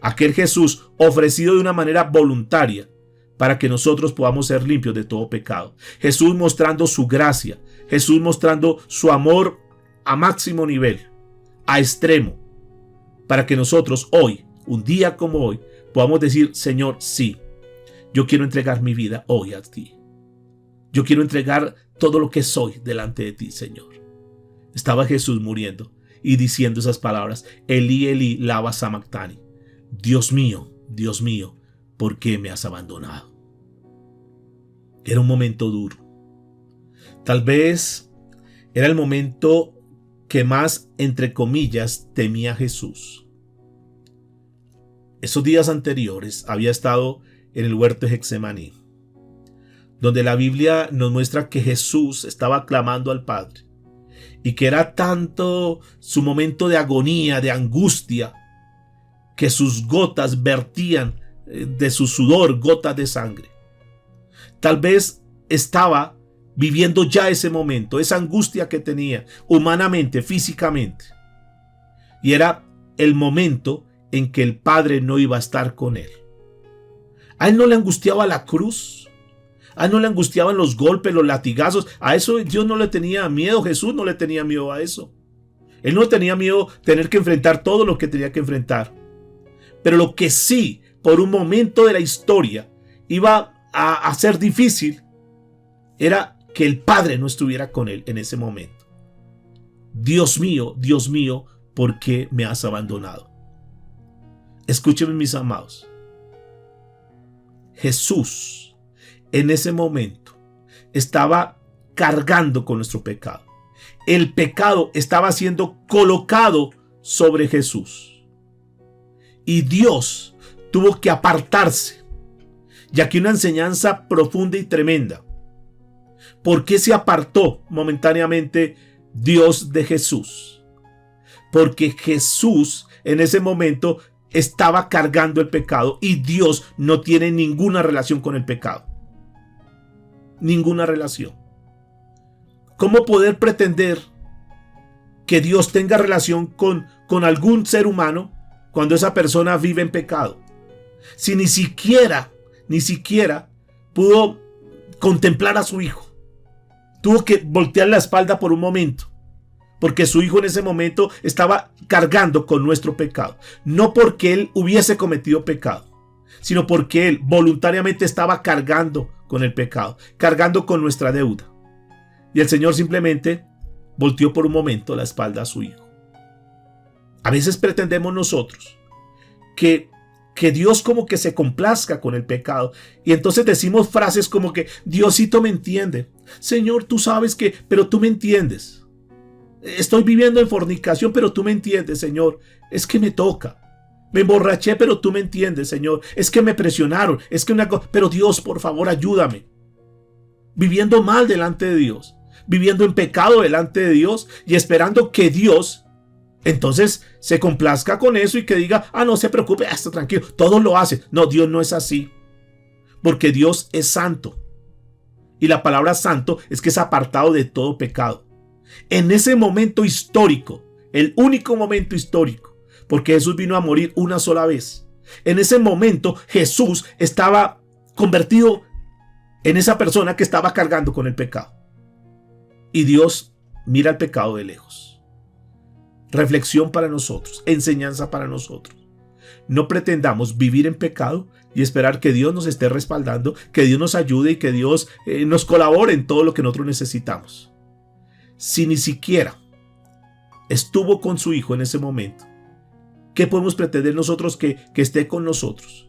Aquel Jesús ofrecido de una manera voluntaria para que nosotros podamos ser limpios de todo pecado. Jesús mostrando su gracia, Jesús mostrando su amor a máximo nivel, a extremo, para que nosotros hoy, un día como hoy, podamos decir: Señor, sí, yo quiero entregar mi vida hoy a ti. Yo quiero entregar todo lo que soy delante de ti, Señor. Estaba Jesús muriendo y diciendo esas palabras: Elí, Elí, lama sabactani. Dios mío, ¿por qué me has abandonado? Era un momento duro. Tal vez era el momento que más, entre comillas, temía Jesús. Esos días anteriores había estado en el huerto de Getsemaní, donde la Biblia nos muestra que Jesús estaba clamando al Padre y que era tanto su momento de agonía, de angustia, que sus gotas vertían de su sudor gotas de sangre. Tal vez estaba viviendo ya ese momento, esa angustia que tenía humanamente, físicamente. Y era el momento en que el Padre no iba a estar con él. A él no le angustiaba la cruz. A él no le angustiaban los golpes, los latigazos. A eso Dios no le tenía miedo. Jesús no le tenía miedo a eso. Él no tenía miedo tener que enfrentar todo lo que tenía que enfrentar. Pero lo que sí, por un momento de la historia, iba a ser difícil, era que el Padre no estuviera con él en ese momento. Dios mío, ¿por qué me has abandonado? Escúchenme, mis amados. Jesús en ese momento estaba cargando con nuestro pecado. El pecado estaba siendo colocado sobre Jesús. Y Dios tuvo que apartarse. Y aquí una enseñanza profunda y tremenda. ¿Por qué se apartó momentáneamente Dios de Jesús? Porque Jesús en ese momento estaba cargando el pecado y Dios no tiene ninguna relación con el pecado. Ninguna relación. ¿Cómo poder pretender que Dios tenga relación con algún ser humano cuando esa persona vive en pecado? Si ni siquiera pudo contemplar a su hijo. Tuvo que voltear la espalda por un momento, porque su hijo en ese momento estaba cargando con nuestro pecado. No porque él hubiese cometido pecado, sino porque él voluntariamente estaba cargando con el pecado, cargando con nuestra deuda. Y el Señor simplemente volteó por un momento la espalda a su hijo. A veces pretendemos nosotros que Dios como que se complazca con el pecado. Y entonces decimos frases como que Diosito me entiende. Señor, tú sabes que, pero tú me entiendes. Estoy viviendo en fornicación, pero tú me entiendes, Señor. Es que me toca. Me emborraché, pero tú me entiendes, Señor. Es que me presionaron. Es que pero Dios, por favor, ayúdame. Viviendo mal delante de Dios. Viviendo en pecado delante de Dios. Y esperando que Dios entonces se complazca con eso y que diga, no se preocupe, está tranquilo, todo lo hace. No, Dios no es así. Porque Dios es santo. Y la palabra santo es que es apartado de todo pecado. En ese momento histórico, el único momento histórico, porque Jesús vino a morir una sola vez. En ese momento Jesús estaba convertido en esa persona que estaba cargando con el pecado. Y Dios mira el pecado de lejos. Reflexión para nosotros, enseñanza para nosotros. No pretendamos vivir en pecado y esperar que Dios nos esté respaldando, que Dios nos ayude y que Dios nos colabore en todo lo que nosotros necesitamos. Si ni siquiera estuvo con su hijo en ese momento, ¿qué podemos pretender nosotros que esté con nosotros?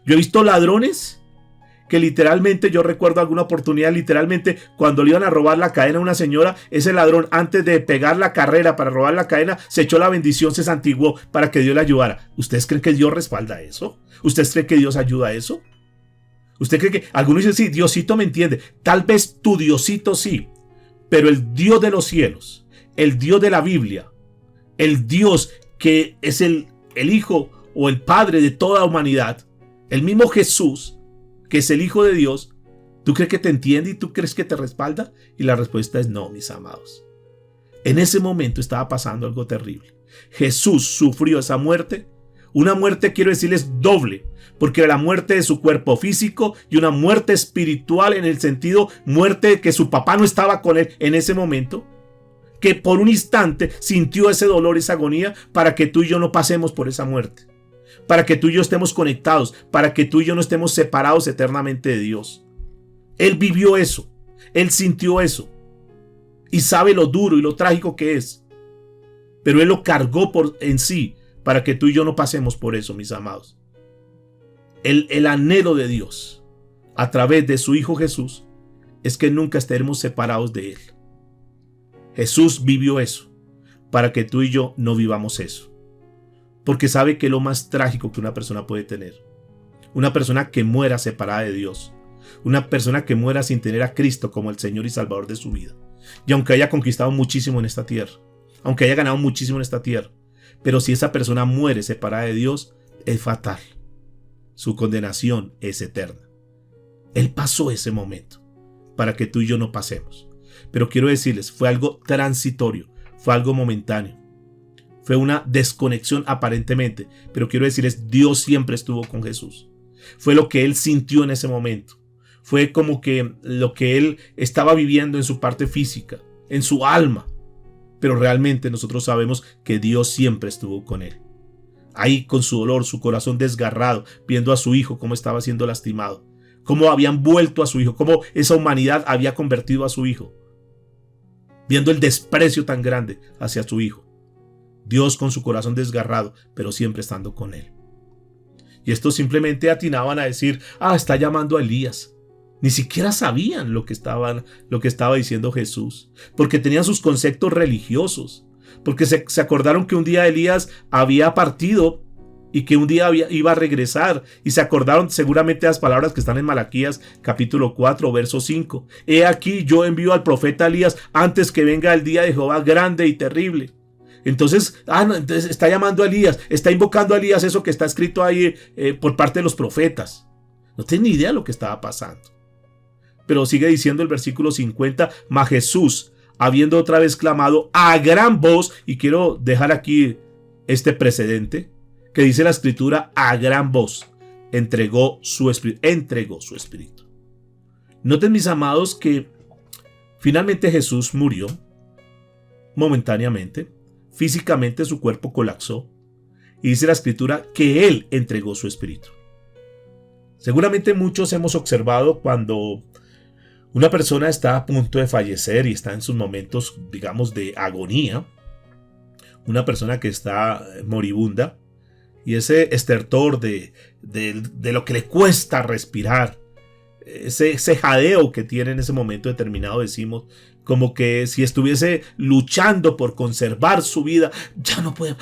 Yo he visto ladrones que literalmente, yo recuerdo alguna oportunidad, literalmente cuando le iban a robar la cadena a una señora, ese ladrón antes de pegar la carrera para robar la cadena, se echó la bendición, se santiguó para que Dios le ayudara. ¿Ustedes creen que Dios respalda eso? ¿Ustedes creen que Dios ayuda a eso? ¿Usted cree que algunos dicen, sí, Diosito me entiende? Tal vez tu Diosito sí, pero el Dios de los cielos, el Dios de la Biblia, el Dios que es el Hijo o el Padre de toda humanidad, el mismo Jesús, que es el Hijo de Dios, ¿tú crees que te entiende y tú crees que te respalda? Y la respuesta es no, mis amados. En ese momento estaba pasando algo terrible. Jesús sufrió esa muerte. Una muerte, quiero decirles, doble, porque era la muerte de su cuerpo físico y una muerte espiritual, en el sentido muerte de que su papá no estaba con él en ese momento, que por un instante sintió ese dolor, esa agonía, para que tú y yo no pasemos por esa muerte. Para que tú y yo estemos conectados, para que tú y yo no estemos separados eternamente de Dios. Él vivió eso, Él sintió eso y sabe lo duro y lo trágico que es. Pero Él lo cargó en sí para que tú y yo no pasemos por eso, mis amados. El anhelo de Dios a través de su Hijo Jesús es que nunca estaremos separados de Él. Jesús vivió eso para que tú y yo no vivamos eso. Porque sabe que es lo más trágico que una persona puede tener. Una persona que muera separada de Dios. Una persona que muera sin tener a Cristo como el Señor y Salvador de su vida. Y aunque haya conquistado muchísimo en esta tierra, aunque haya ganado muchísimo en esta tierra, pero si esa persona muere separada de Dios, es fatal. Su condenación es eterna. Él pasó ese momento para que tú y yo no pasemos. Pero quiero decirles, fue algo transitorio, fue algo momentáneo. Fue una desconexión aparentemente, pero quiero decirles, Dios siempre estuvo con Jesús. Fue lo que él sintió en ese momento. Fue como que lo que él estaba viviendo en su parte física, en su alma. Pero realmente nosotros sabemos que Dios siempre estuvo con él. Ahí con su dolor, su corazón desgarrado, viendo a su hijo cómo estaba siendo lastimado, cómo habían vuelto a su hijo, cómo esa humanidad había convertido a su hijo, viendo el desprecio tan grande hacia su hijo. Dios con su corazón desgarrado, pero siempre estando con él. Y estos simplemente atinaban a decir, está llamando a Elías. Ni siquiera sabían lo que estaba diciendo Jesús, porque tenían sus conceptos religiosos, porque se acordaron que un día Elías había partido y que un día iba a regresar, y se acordaron seguramente las palabras que están en Malaquías capítulo 4 verso 5. He aquí yo envío al profeta Elías antes que venga el día de Jehová grande y terrible. Entonces está llamando a Elías, está invocando a Elías, eso que está escrito ahí por parte de los profetas. No tienen ni idea de lo que estaba pasando. Pero sigue diciendo el versículo 50, mas Jesús, habiendo otra vez clamado a gran voz, y quiero dejar aquí este precedente, que dice la escritura, a gran voz, entregó su espíritu. Noten, mis amados, que finalmente Jesús murió momentáneamente, físicamente su cuerpo colapsó, y dice la escritura que Él entregó su espíritu. Seguramente muchos hemos observado cuando una persona está a punto de fallecer y está en sus momentos, digamos, de agonía, una persona que está moribunda, y ese estertor de lo que le cuesta respirar, ese jadeo que tiene en ese momento determinado, decimos, como que si estuviese luchando por conservar su vida, ya no puede,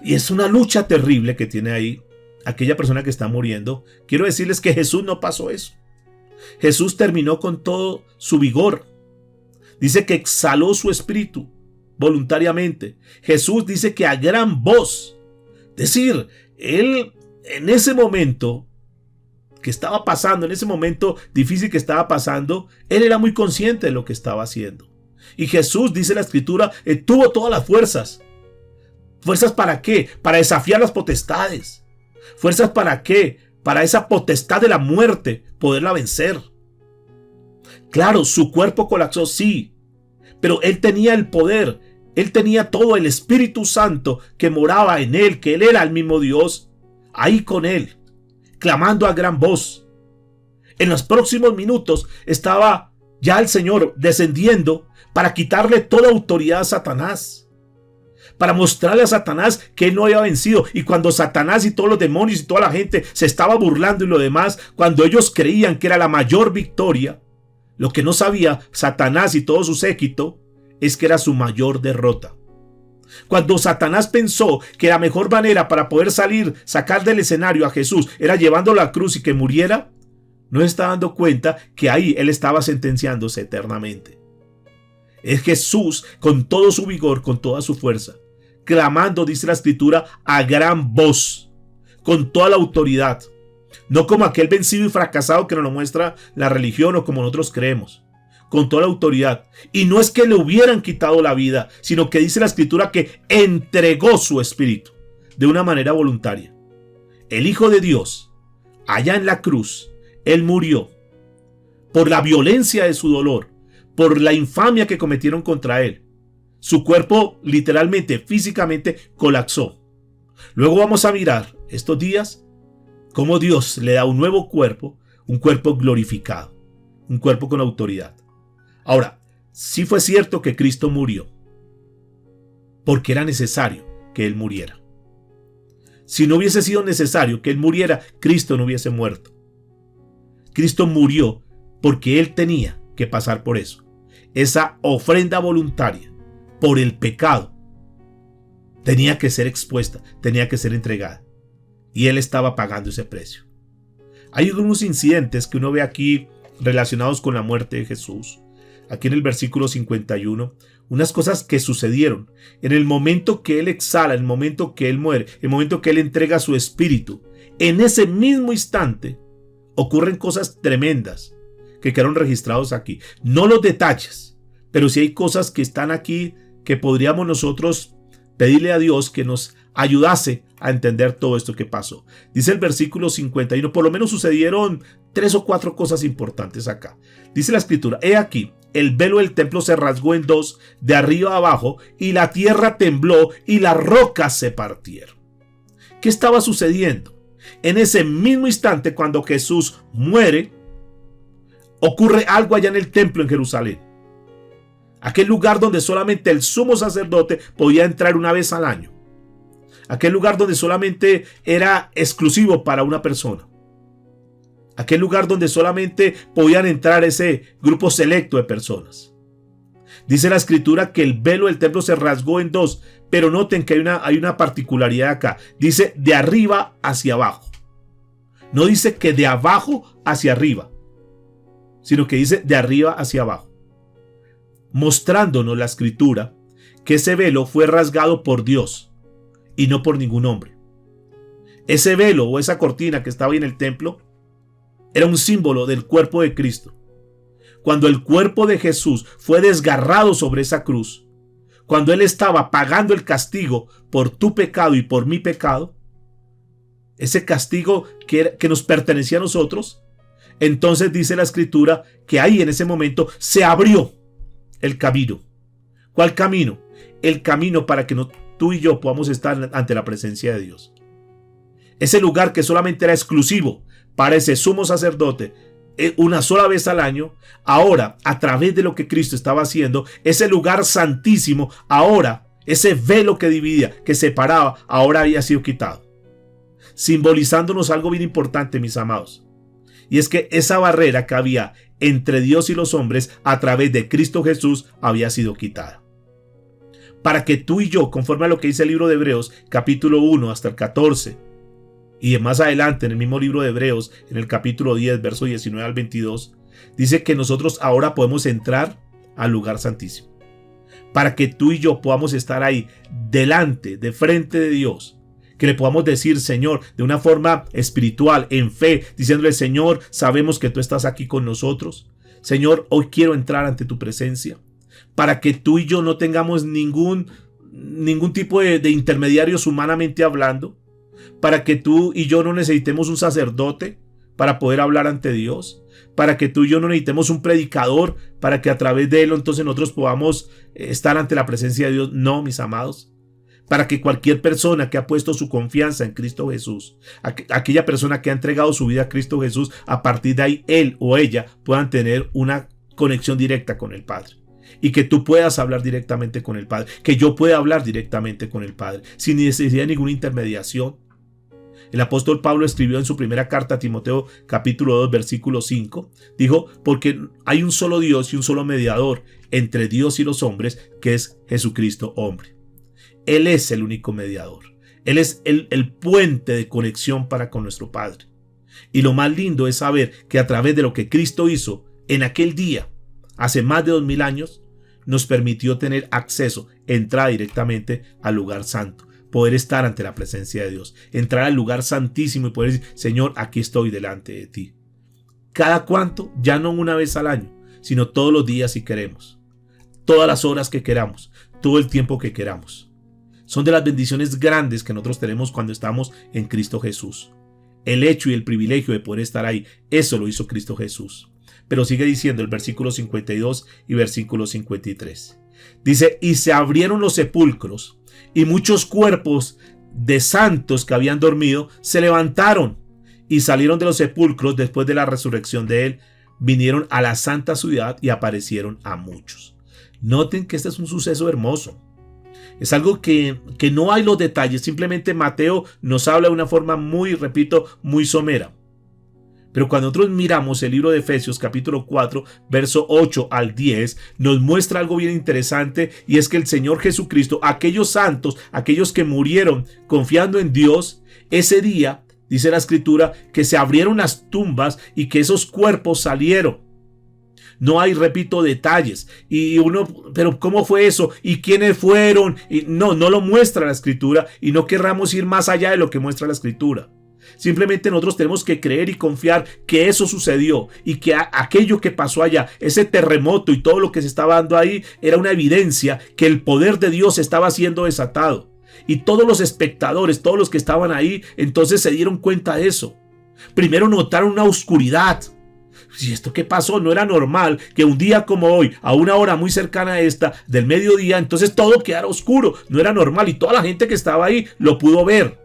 y es una lucha terrible que tiene ahí aquella persona que está muriendo. Quiero decirles que Jesús no pasó eso. Jesús terminó con todo su vigor. Dice que exhaló su espíritu voluntariamente. Jesús dice que a gran voz. Es decir, Él en ese momento que estaba pasando, en ese momento difícil que estaba pasando, Él era muy consciente de lo que estaba haciendo. Y Jesús, dice la escritura, tuvo todas las fuerzas. ¿Fuerzas para qué? Para desafiar las potestades. ¿Fuerzas para qué? Para esa potestad de la muerte, poderla vencer. Claro, su cuerpo colapsó, sí, pero Él tenía el poder, Él tenía todo, el Espíritu Santo que moraba en Él, que Él era el mismo Dios, ahí con Él, clamando a gran voz. En los próximos minutos estaba ya el Señor descendiendo para quitarle toda autoridad a Satanás, para mostrarle a Satanás que él no había vencido. Y cuando Satanás y todos los demonios y toda la gente se estaba burlando y lo demás, cuando ellos creían que era la mayor victoria, lo que no sabía Satanás y todo su séquito es que era su mayor derrota. Cuando Satanás pensó que la mejor manera para poder sacar del escenario a Jesús era llevándolo a la cruz y que muriera, no estaba dando cuenta que ahí él estaba sentenciándose eternamente. Es Jesús con todo su vigor, con toda su fuerza, clamando, dice la escritura, a gran voz, con toda la autoridad, no como aquel vencido y fracasado que nos lo muestra la religión o como nosotros creemos, con toda la autoridad. Y no es que le hubieran quitado la vida, sino que dice la escritura que entregó su espíritu de una manera voluntaria. El Hijo de Dios, allá en la cruz, Él murió por la violencia de su dolor, por la infamia que cometieron contra Él. Su cuerpo literalmente, físicamente colapsó. Luego vamos a mirar estos días cómo Dios le da un nuevo cuerpo, un cuerpo glorificado, un cuerpo con autoridad. Ahora, sí fue cierto que Cristo murió, porque era necesario que Él muriera. Si no hubiese sido necesario que Él muriera, Cristo no hubiese muerto. Cristo murió porque Él tenía que pasar por eso. Esa ofrenda voluntaria por el pecado tenía que ser expuesta, tenía que ser entregada. Y Él estaba pagando ese precio. Hay algunos incidentes que uno ve aquí relacionados con la muerte de Jesús. Aquí en el versículo 51, unas cosas que sucedieron en el momento que Él exhala, en el momento que Él muere, en el momento que Él entrega su espíritu. En ese mismo instante ocurren cosas tremendas que quedaron registrados aquí. No los detalles, pero sí hay cosas que están aquí que podríamos nosotros pedirle a Dios que nos ayudase a entender todo esto que pasó. Dice el versículo 51, por lo menos sucedieron 3 o 4 cosas importantes acá. Dice la escritura, he aquí, el velo del templo se rasgó en dos, de arriba a abajo, y la tierra tembló y las rocas se partieron. ¿Qué estaba sucediendo? En ese mismo instante, cuando Jesús muere, ocurre algo allá en el templo en Jerusalén. Aquel lugar donde solamente el sumo sacerdote podía entrar una vez al año. Aquel lugar donde solamente era exclusivo para una persona. Aquel lugar donde solamente podían entrar ese grupo selecto de personas. Dice la escritura que el velo del templo se rasgó en dos, pero noten que hay una particularidad acá. Dice de arriba hacia abajo. No dice que de abajo hacia arriba, sino que dice de arriba hacia abajo. Mostrándonos la escritura que ese velo fue rasgado por Dios y no por ningún hombre. Ese velo o esa cortina que estaba ahí en el templo era un símbolo del cuerpo de Cristo. Cuando el cuerpo de Jesús fue desgarrado sobre esa cruz, cuando Él estaba pagando el castigo por tu pecado y por mi pecado, ese castigo que nos pertenecía a nosotros, entonces dice la escritura que ahí en ese momento se abrió el camino. ¿Cuál camino? El camino para que tú y yo podamos estar ante la presencia de Dios. Ese lugar que solamente era exclusivo para ese sumo sacerdote una sola vez al año, ahora a través de lo que Cristo estaba haciendo, ese lugar santísimo, ahora ese velo que dividía, que separaba, ahora había sido quitado. Simbolizándonos algo bien importante, mis amados. Y es que esa barrera que había entre Dios y los hombres a través de Cristo Jesús había sido quitada. Para que tú y yo, conforme a lo que dice el libro de Hebreos, capítulo 1 hasta el 14, y más adelante en el mismo libro de Hebreos, en el capítulo 10, verso 19 al 22, dice que nosotros ahora podemos entrar al lugar santísimo. Para que tú y yo podamos estar ahí, delante, de frente de Dios, que le podamos decir, Señor, de una forma espiritual, en fe, diciéndole, Señor, sabemos que tú estás aquí con nosotros. Señor, hoy quiero entrar ante tu presencia. Para que tú y yo no tengamos ningún tipo de intermediarios humanamente hablando. Para que tú y yo no necesitemos un sacerdote para poder hablar ante Dios. Para que tú y yo no necesitemos un predicador para que a través de él entonces nosotros podamos estar ante la presencia de Dios. No, mis amados. Para que cualquier persona que ha puesto su confianza en Cristo Jesús, aquella persona que ha entregado su vida a Cristo Jesús, a partir de ahí él o ella puedan tener una conexión directa con el Padre. Y que tú puedas hablar directamente con el Padre, que yo pueda hablar directamente con el Padre, sin necesidad de ninguna intermediación. El apóstol Pablo escribió en su primera carta a Timoteo, capítulo 2, versículo 5, dijo, porque hay un solo Dios y un solo mediador entre Dios y los hombres, que es Jesucristo hombre. Él es el único mediador. Él es el puente de conexión para con nuestro Padre. Y lo más lindo es saber que a través de lo que Cristo hizo en aquel día, hace más de 2000 años, nos permitió tener acceso, entrar directamente al lugar santo, poder estar ante la presencia de Dios, entrar al lugar santísimo y poder decir, Señor, aquí estoy delante de ti. ¿Cada cuánto? Ya no una vez al año, sino todos los días si queremos. Todas las horas que queramos, todo el tiempo que queramos. Son de las bendiciones grandes que nosotros tenemos cuando estamos en Cristo Jesús. El hecho y el privilegio de poder estar ahí, eso lo hizo Cristo Jesús. Pero sigue diciendo el versículo 52 y versículo 53. Dice, y se abrieron los sepulcros, y muchos cuerpos de santos que habían dormido se levantaron y salieron de los sepulcros después de la resurrección de él, vinieron a la santa ciudad y aparecieron a muchos. Noten que este es un suceso hermoso. Es algo que no hay los detalles, simplemente Mateo nos habla de una forma muy, repito, muy somera. Pero cuando nosotros miramos el libro de Efesios capítulo 4, verso 8 al 10, nos muestra algo bien interesante, y es que el Señor Jesucristo, aquellos santos, aquellos que murieron confiando en Dios, ese día dice la escritura, que se abrieron las tumbas y que esos cuerpos salieron. No hay, repito, detalles. Y uno, pero ¿cómo fue eso? ¿Y quiénes fueron? Y no lo muestra la escritura y no querramos ir más allá de lo que muestra la escritura. Simplemente nosotros tenemos que creer y confiar que eso sucedió y que aquello que pasó allá, ese terremoto y todo lo que se estaba dando ahí, era una evidencia que el poder de Dios estaba siendo desatado. Y todos los espectadores, todos los que estaban ahí, entonces se dieron cuenta de eso. Primero notaron una oscuridad. ¿Y esto qué pasó? No era normal que un día como hoy, a una hora muy cercana a esta, del mediodía, entonces todo quedara oscuro. No era normal y toda la gente que estaba ahí lo pudo ver.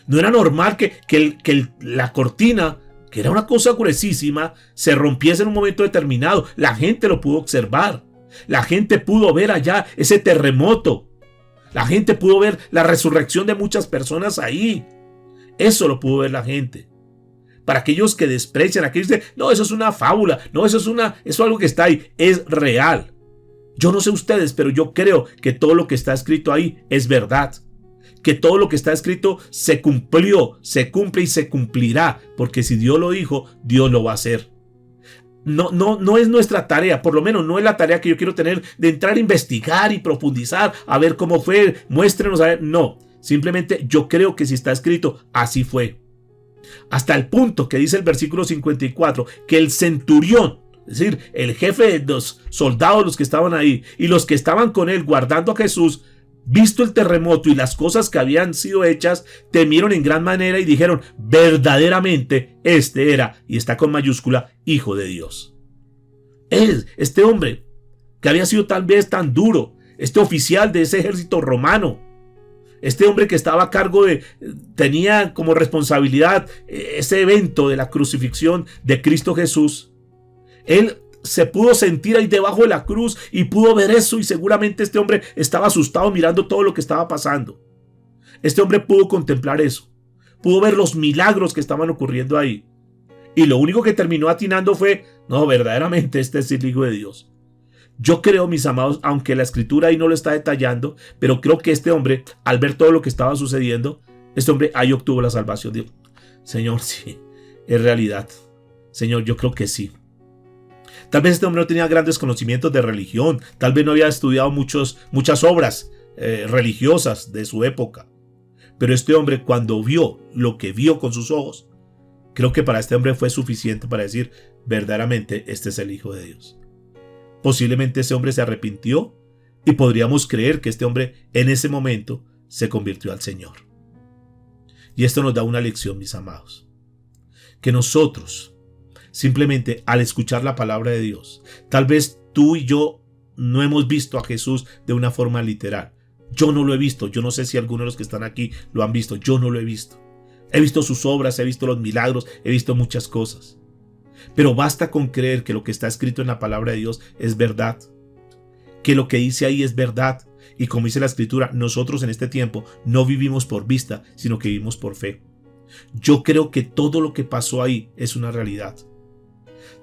No era normal que la cortina, que era una cosa gruesísima, se rompiese en un momento determinado. La gente lo pudo observar. La gente pudo ver allá ese terremoto. La gente pudo ver la resurrección de muchas personas ahí. Eso lo pudo ver la gente. Para aquellos que desprecian, aquellos que dicen, no, eso es una fábula, no, eso es algo que está ahí, es real. Yo no sé ustedes, pero yo creo que todo lo que está escrito ahí es verdad. Que todo lo que está escrito se cumplió, se cumple y se cumplirá, porque si Dios lo dijo, Dios lo va a hacer. No es nuestra tarea, por lo menos no es la tarea que yo quiero tener de entrar a investigar y profundizar, a ver cómo fue, muéstrenos a ver. No, simplemente yo creo que si está escrito, así fue. Hasta el punto que dice el versículo 54, que el centurión, es decir, el jefe de los soldados, los que estaban ahí, y los que estaban con él guardando a Jesús, visto el terremoto y las cosas que habían sido hechas, temieron en gran manera y dijeron, verdaderamente este era, y está con mayúscula, Hijo de Dios. Este hombre, que había sido tal vez tan duro, este oficial de ese ejército romano, este hombre que estaba a cargo tenía como responsabilidad ese evento de la crucifixión de Cristo Jesús. Él se pudo sentir ahí debajo de la cruz y pudo ver eso, y seguramente este hombre estaba asustado mirando todo lo que estaba pasando. Este hombre pudo contemplar eso, pudo ver los milagros que estaban ocurriendo ahí. Y lo único que terminó atinando fue, no, verdaderamente este es el Hijo de Dios. Yo creo, mis amados, aunque la escritura ahí no lo está detallando, pero creo que este hombre, al ver todo lo que estaba sucediendo, este hombre ahí obtuvo la salvación. Dijo, Señor, sí, es realidad. Señor, yo creo que sí. Tal vez este hombre no tenía grandes conocimientos de religión, tal vez no había estudiado muchas obras religiosas de su época. Pero este hombre, cuando vio lo que vio con sus ojos, creo que para este hombre fue suficiente para decir, verdaderamente este es el Hijo de Dios. Posiblemente ese hombre se arrepintió y podríamos creer que este hombre en ese momento se convirtió al Señor. Y esto nos da una lección, mis amados, que nosotros simplemente al escuchar la palabra de Dios, tal vez tú y yo no hemos visto a Jesús de una forma literal. Yo no lo he visto, yo no sé si algunos de los que están aquí lo han visto, yo no lo he visto. He visto sus obras, he visto los milagros, he visto muchas cosas. Pero basta con creer que lo que está escrito en la palabra de Dios es verdad, que lo que dice ahí es verdad. Y como dice la escritura, nosotros en este tiempo no vivimos por vista, sino que vivimos por fe. Yo creo que todo lo que pasó ahí es una realidad.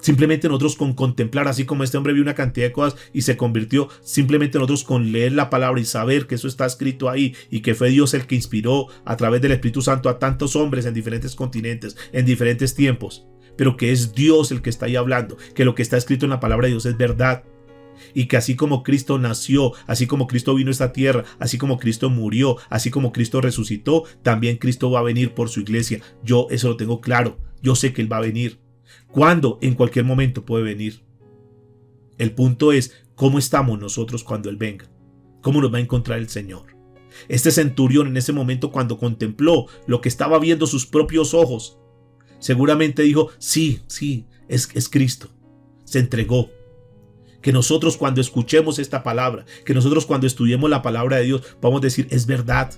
Simplemente nosotros con contemplar, así como este hombre vio una cantidad de cosas y se convirtió, simplemente nosotros con leer la palabra y saber que eso está escrito ahí y que fue Dios el que inspiró a través del Espíritu Santo a tantos hombres en diferentes continentes, en diferentes tiempos, pero que es Dios el que está ahí hablando, que lo que está escrito en la palabra de Dios es verdad. Y que así como Cristo nació, así como Cristo vino a esta tierra, así como Cristo murió, así como Cristo resucitó, también Cristo va a venir por su iglesia. Yo eso lo tengo claro, yo sé que Él va a venir. ¿Cuándo? En cualquier momento puede venir. El punto es cómo estamos nosotros cuando Él venga, cómo nos va a encontrar el Señor. Este centurión en ese momento, cuando contempló lo que estaba viendo sus propios ojos, seguramente dijo, sí, es Cristo. Se entregó. Que nosotros cuando escuchemos esta palabra, que nosotros cuando estudiemos la palabra de Dios, vamos a decir, es verdad.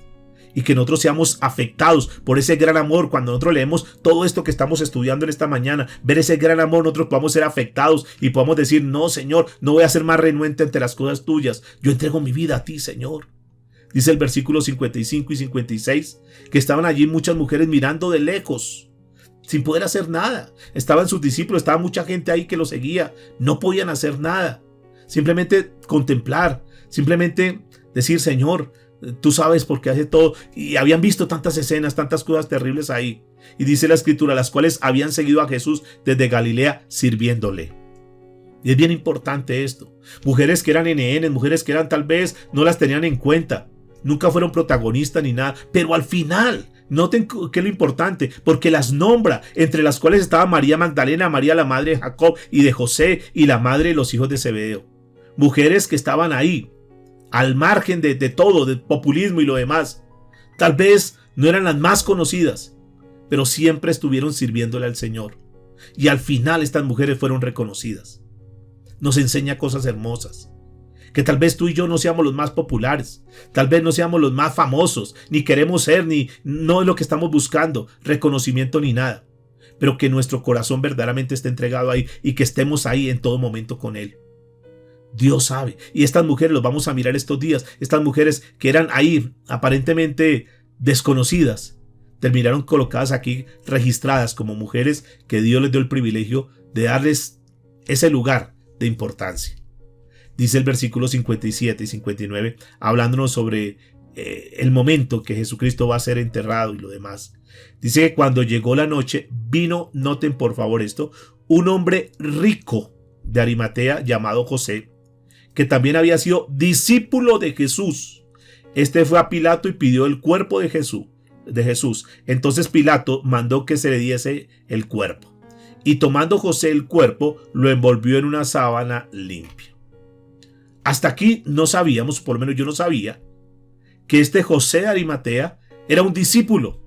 Y que nosotros seamos afectados por ese gran amor. Cuando nosotros leemos todo esto que estamos estudiando en esta mañana, ver ese gran amor, nosotros podamos ser afectados y podamos decir, no, Señor, no voy a ser más renuente ante las cosas tuyas. Yo entrego mi vida a ti, Señor. Dice el versículo 55 y 56, que estaban allí muchas mujeres mirando de lejos, sin poder hacer nada. Estaban sus discípulos, estaba mucha gente ahí que los seguía. No podían hacer nada. Simplemente contemplar, simplemente decir, Señor, tú sabes por qué hace todo. Y habían visto tantas escenas, tantas cosas terribles ahí. Y dice la escritura, las cuales habían seguido a Jesús desde Galilea sirviéndole. Y es bien importante esto. Mujeres que eran NN, mujeres que eran tal vez no las tenían en cuenta. Nunca fueron protagonistas ni nada. Pero al final, noten que es lo importante, porque las nombra, entre las cuales estaba María Magdalena, María la madre de Jacob y de José y la madre de los hijos de Zebedeo. Mujeres que estaban ahí, al margen de todo, del populismo y lo demás. Tal vez no eran las más conocidas, pero siempre estuvieron sirviéndole al Señor. Y al final estas mujeres fueron reconocidas. Nos enseña cosas hermosas. Que tal vez tú y yo no seamos los más populares, tal vez no seamos los más famosos, ni queremos ser, ni no es lo que estamos buscando, reconocimiento ni nada. Pero que nuestro corazón verdaderamente esté entregado ahí y que estemos ahí en todo momento con Él. Dios sabe. Y estas mujeres los vamos a mirar estos días. Estas mujeres que eran ahí aparentemente desconocidas, terminaron colocadas aquí registradas como mujeres que Dios les dio el privilegio de darles ese lugar de importancia. Dice el versículo 57 y 59, hablándonos sobre el momento que Jesucristo va a ser enterrado y lo demás. Dice que cuando llegó la noche, vino, noten por favor esto, un hombre rico de Arimatea llamado José, que también había sido discípulo de Jesús. Este fue a Pilato y pidió el cuerpo de Jesús. Entonces Pilato mandó que se le diese el cuerpo. Y tomando José el cuerpo, lo envolvió en una sábana limpia. Hasta aquí no sabíamos, por lo menos yo no sabía, que este José de Arimatea era un discípulo.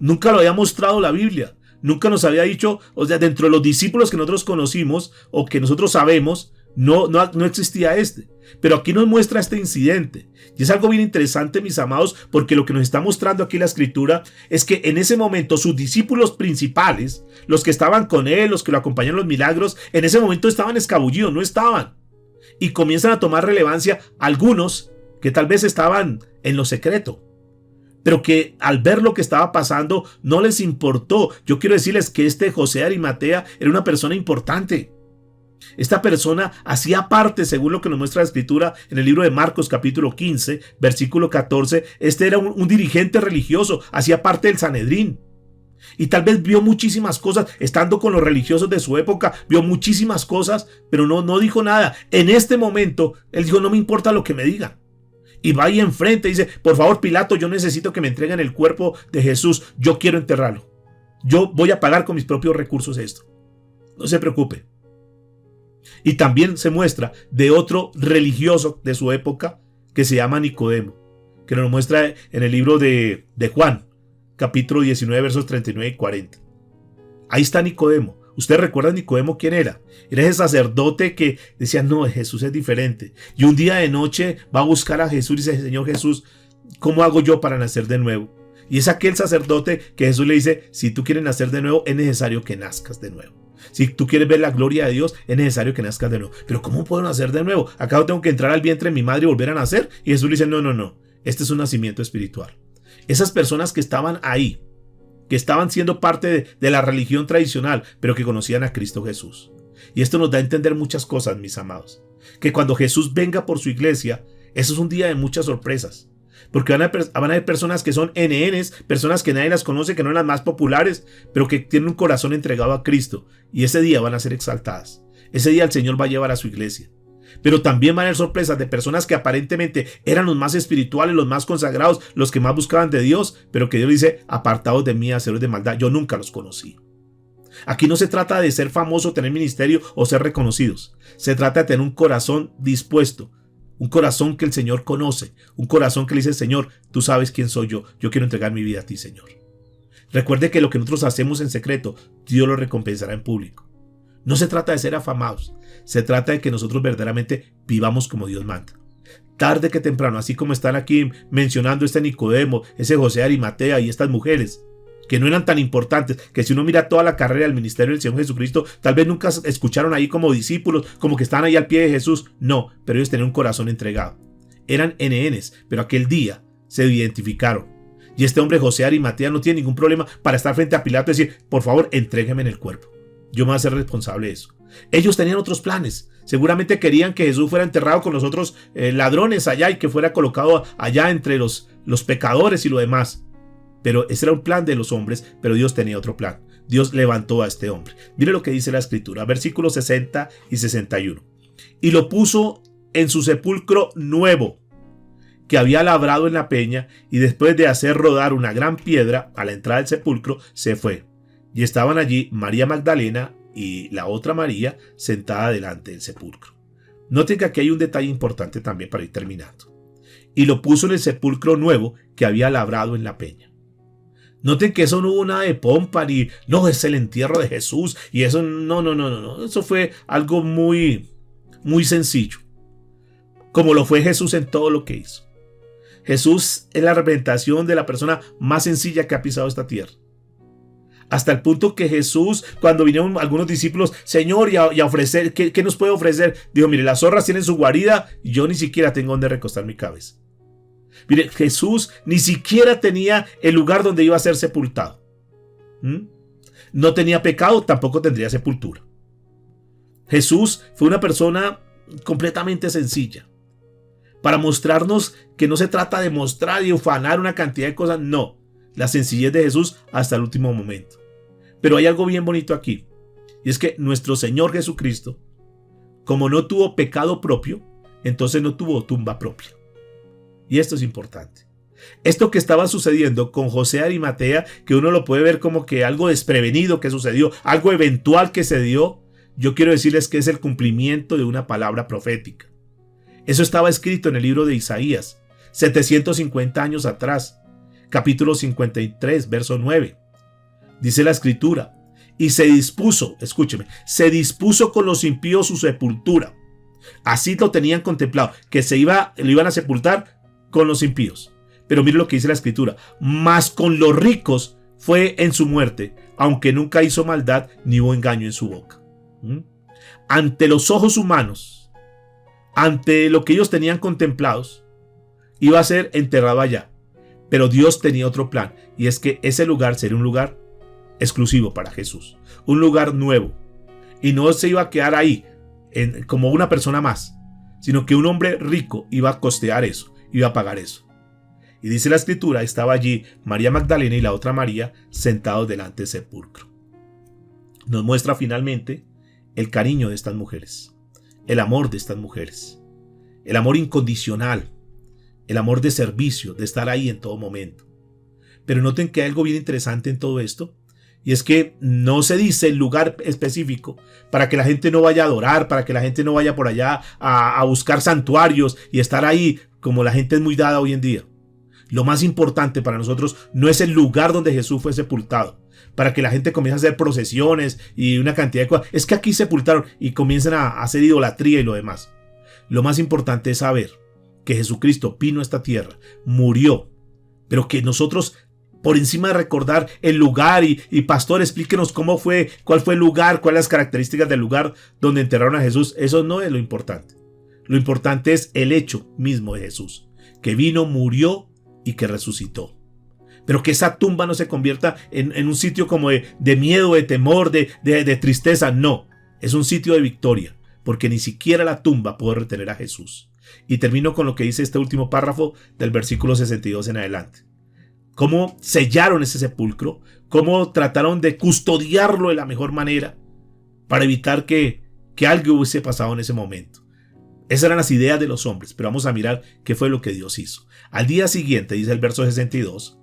Nunca lo había mostrado la Biblia. Nunca nos había dicho, o sea, dentro de los discípulos que nosotros conocimos o que nosotros sabemos, no existía este. Pero aquí nos muestra este incidente. Y es algo bien interesante, mis amados, porque lo que nos está mostrando aquí la Escritura es que en ese momento sus discípulos principales, los que estaban con él, los que lo acompañaron en los milagros, en ese momento estaban escabullidos, no estaban. Y comienzan a tomar relevancia algunos que tal vez estaban en lo secreto, pero que al ver lo que estaba pasando no les importó. Yo quiero decirles que este José de Arimatea era una persona importante. Esta persona hacía parte, según lo que nos muestra la Escritura en el libro de Marcos capítulo 15, versículo 14, este era un dirigente religioso, hacía parte del Sanedrín. Y tal vez vio muchísimas cosas, estando con los religiosos de su época, vio muchísimas cosas, pero no dijo nada. En este momento, él dijo, no me importa lo que me digan. Y va ahí enfrente y dice, por favor Pilato, yo necesito que me entreguen el cuerpo de Jesús, yo quiero enterrarlo. Yo voy a pagar con mis propios recursos esto. No se preocupe. Y también se muestra de otro religioso de su época que se llama Nicodemo, que nos muestra en el libro de Juan, capítulo 19, versos 39 y 40. Ahí está Nicodemo. ¿Usted recuerda a Nicodemo quién era? Era ese sacerdote que decía, no, Jesús es diferente. Y un día de noche va a buscar a Jesús y dice, Señor Jesús, ¿cómo hago yo para nacer de nuevo? Y es aquel sacerdote que Jesús le dice, si tú quieres nacer de nuevo, es necesario que nazcas de nuevo. Si tú quieres ver la gloria de Dios, es necesario que nazcas de nuevo. Pero ¿cómo puedo nacer de nuevo? ¿Acaso tengo que entrar al vientre de mi madre y volver a nacer? Y Jesús le dice, no. Este es un nacimiento espiritual. Esas personas que estaban ahí, que estaban siendo parte de la religión tradicional, pero que conocían a Cristo Jesús. Y esto nos da a entender muchas cosas, mis amados. Que cuando Jesús venga por su iglesia, eso es un día de muchas sorpresas. Porque van a haber personas que son NNs, personas que nadie las conoce, que no son las más populares, pero que tienen un corazón entregado a Cristo. Y ese día van a ser exaltadas. Ese día el Señor va a llevar a su iglesia. Pero también van a haber sorpresas de personas que aparentemente eran los más espirituales, los más consagrados, los que más buscaban de Dios, pero que Dios dice, apartados de mí, hacedores de maldad, yo nunca los conocí. Aquí no se trata de ser famoso, tener ministerio o ser reconocidos. Se trata de tener un corazón dispuesto, un corazón que el Señor conoce, un corazón que le dice, Señor, tú sabes quién soy yo quiero entregar mi vida a ti, Señor. Recuerde que lo que nosotros hacemos en secreto, Dios lo recompensará en público. No se trata de ser afamados, se trata de que nosotros verdaderamente vivamos como Dios manda. Tarde que temprano, así como están aquí mencionando este Nicodemo, ese José de Arimatea y estas mujeres, que no eran tan importantes, que si uno mira toda la carrera del ministerio del Señor Jesucristo, tal vez nunca escucharon ahí como discípulos, como que estaban ahí al pie de Jesús. No, pero ellos tenían un corazón entregado. Eran NNs, pero aquel día se identificaron. Y este hombre José de Arimatea no tiene ningún problema para estar frente a Pilato y decir, por favor, entrégueme en el cuerpo. Yo me voy a ser responsable de eso. Ellos tenían otros planes. Seguramente querían que Jesús fuera enterrado con los otros ladrones allá y que fuera colocado allá entre los pecadores y lo demás. Pero ese era un plan de los hombres, pero Dios tenía otro plan. Dios levantó a este hombre. Mire lo que dice la Escritura, versículos 60 y 61. Y lo puso en su sepulcro nuevo, que había labrado en la peña, y después de hacer rodar una gran piedra a la entrada del sepulcro, se fue. Y estaban allí María Magdalena y la otra María sentada delante del sepulcro. Noten que aquí hay un detalle importante también para ir terminando. Y lo puso en el sepulcro nuevo que había labrado en la peña. Noten que eso no hubo nada de pompa ni no es el entierro de Jesús y eso no. Eso fue algo muy sencillo. Como lo fue Jesús en todo lo que hizo. Jesús es la representación de la persona más sencilla que ha pisado esta tierra. Hasta el punto que Jesús, cuando vinieron algunos discípulos, Señor, y a ofrecer, ¿qué nos puede ofrecer? Dijo, mire, las zorras tienen su guarida y yo ni siquiera tengo donde recostar mi cabeza. Mire, Jesús ni siquiera tenía el lugar donde iba a ser sepultado. No tenía pecado, tampoco tendría sepultura. Jesús fue una persona completamente sencilla. Para mostrarnos que no se trata de mostrar y ufanar una cantidad de cosas, no. La sencillez de Jesús hasta el último momento. Pero hay algo bien bonito aquí. Y es que nuestro Señor Jesucristo, como no tuvo pecado propio, entonces no tuvo tumba propia. Y esto es importante. Esto que estaba sucediendo con José de Arimatea, que uno lo puede ver como que algo desprevenido que sucedió, algo eventual que se dio, yo quiero decirles que es el cumplimiento de una palabra profética. Eso estaba escrito en el libro de Isaías, 750 años atrás, capítulo 53, verso 9. Dice la Escritura, y se dispuso, escúcheme, se dispuso con los impíos su sepultura. Así lo tenían contemplado, que lo iban a sepultar con los impíos. Pero mire lo que dice la Escritura, mas con los ricos fue en su muerte, aunque nunca hizo maldad ni hubo engaño en su boca. Ante los ojos humanos, ante lo que ellos tenían contemplados, iba a ser enterrado allá. Pero Dios tenía otro plan, y es que ese lugar sería un lugar exclusivo para Jesús, un lugar nuevo, y no se iba a quedar ahí como una persona más, sino que un hombre rico iba a costear eso, iba a pagar eso. Y dice la Escritura, estaba allí María Magdalena y la otra María sentados delante del sepulcro. Nos muestra finalmente el cariño de estas mujeres, el amor de estas mujeres, el amor incondicional, el amor de servicio, de estar ahí en todo momento. Pero noten que hay algo bien interesante en todo esto, y es que no se dice el lugar específico para que la gente no vaya a adorar, para que la gente no vaya por allá a buscar santuarios y estar ahí como la gente es muy dada hoy en día. Lo más importante para nosotros no es el lugar donde Jesús fue sepultado, para que la gente comience a hacer procesiones y una cantidad de cosas. Es que aquí sepultaron y comienzan a hacer idolatría y lo demás. Lo más importante es saber que Jesucristo vino a esta tierra, murió, pero que nosotros, por encima de recordar el lugar y pastor, explíquenos cómo fue, cuál fue el lugar, cuáles las características del lugar donde enterraron a Jesús, eso no es lo importante. Lo importante es el hecho mismo de Jesús, que vino, murió y que resucitó. Pero que esa tumba no se convierta en un sitio como de miedo, de temor, de tristeza. No, es un sitio de victoria, porque ni siquiera la tumba puede retener a Jesús. Y termino con lo que dice este último párrafo del versículo 62 en adelante. Cómo sellaron ese sepulcro, cómo trataron de custodiarlo de la mejor manera para evitar que algo hubiese pasado en ese momento. Esas eran las ideas de los hombres, pero vamos a mirar qué fue lo que Dios hizo. Al día siguiente, dice el verso 62,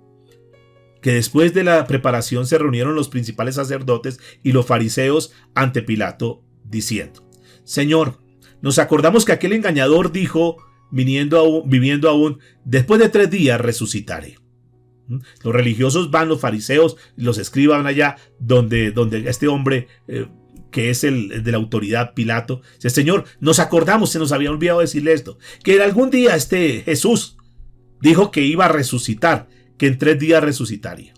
que después de la preparación se reunieron los principales sacerdotes y los fariseos ante Pilato, diciendo, Señor, nos acordamos que aquel engañador dijo, viviendo aún, después de 3 días resucitaré. Los religiosos van, los fariseos, los escribas van allá donde este hombre, que es el de la autoridad, Pilato, dice, Señor, nos acordamos, se nos había olvidado decirle esto, que en algún día este Jesús dijo que iba a resucitar, que en 3 días resucitaría.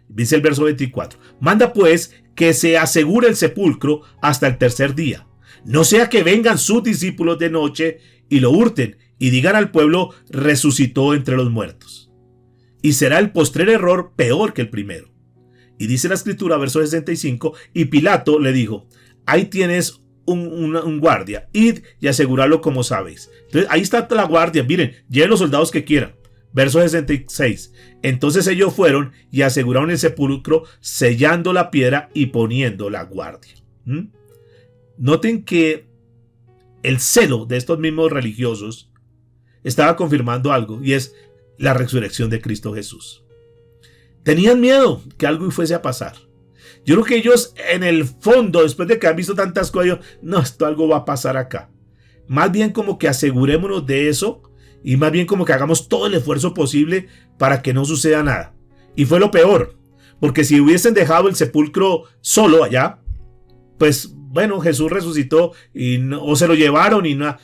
Dice el verso 24, manda pues que se asegure el sepulcro hasta el 3er día, no sea que vengan sus discípulos de noche y lo hurten y digan al pueblo, resucitó entre los muertos. Y será el postrer error peor que el primero. Y dice la Escritura, verso 65, y Pilato le dijo, ahí tienes un guardia, id y asegurarlo como sabéis. Entonces ahí está la guardia, miren, lleven los soldados que quieran. Verso 66. Entonces ellos fueron y aseguraron el sepulcro, sellando la piedra y poniendo la guardia. Noten que el celo de estos mismos religiosos estaba confirmando algo, y es la resurrección de Cristo Jesús. Tenían miedo que algo fuese a pasar. Yo creo que ellos en el fondo, después de que han visto tantas cosas, no, esto algo va a pasar acá. Más bien como que asegurémonos de eso, y más bien como que hagamos todo el esfuerzo posible para que no suceda nada. Y fue lo peor, porque si hubiesen dejado el sepulcro solo allá, pues bueno, Jesús resucitó y no, o se lo llevaron y no.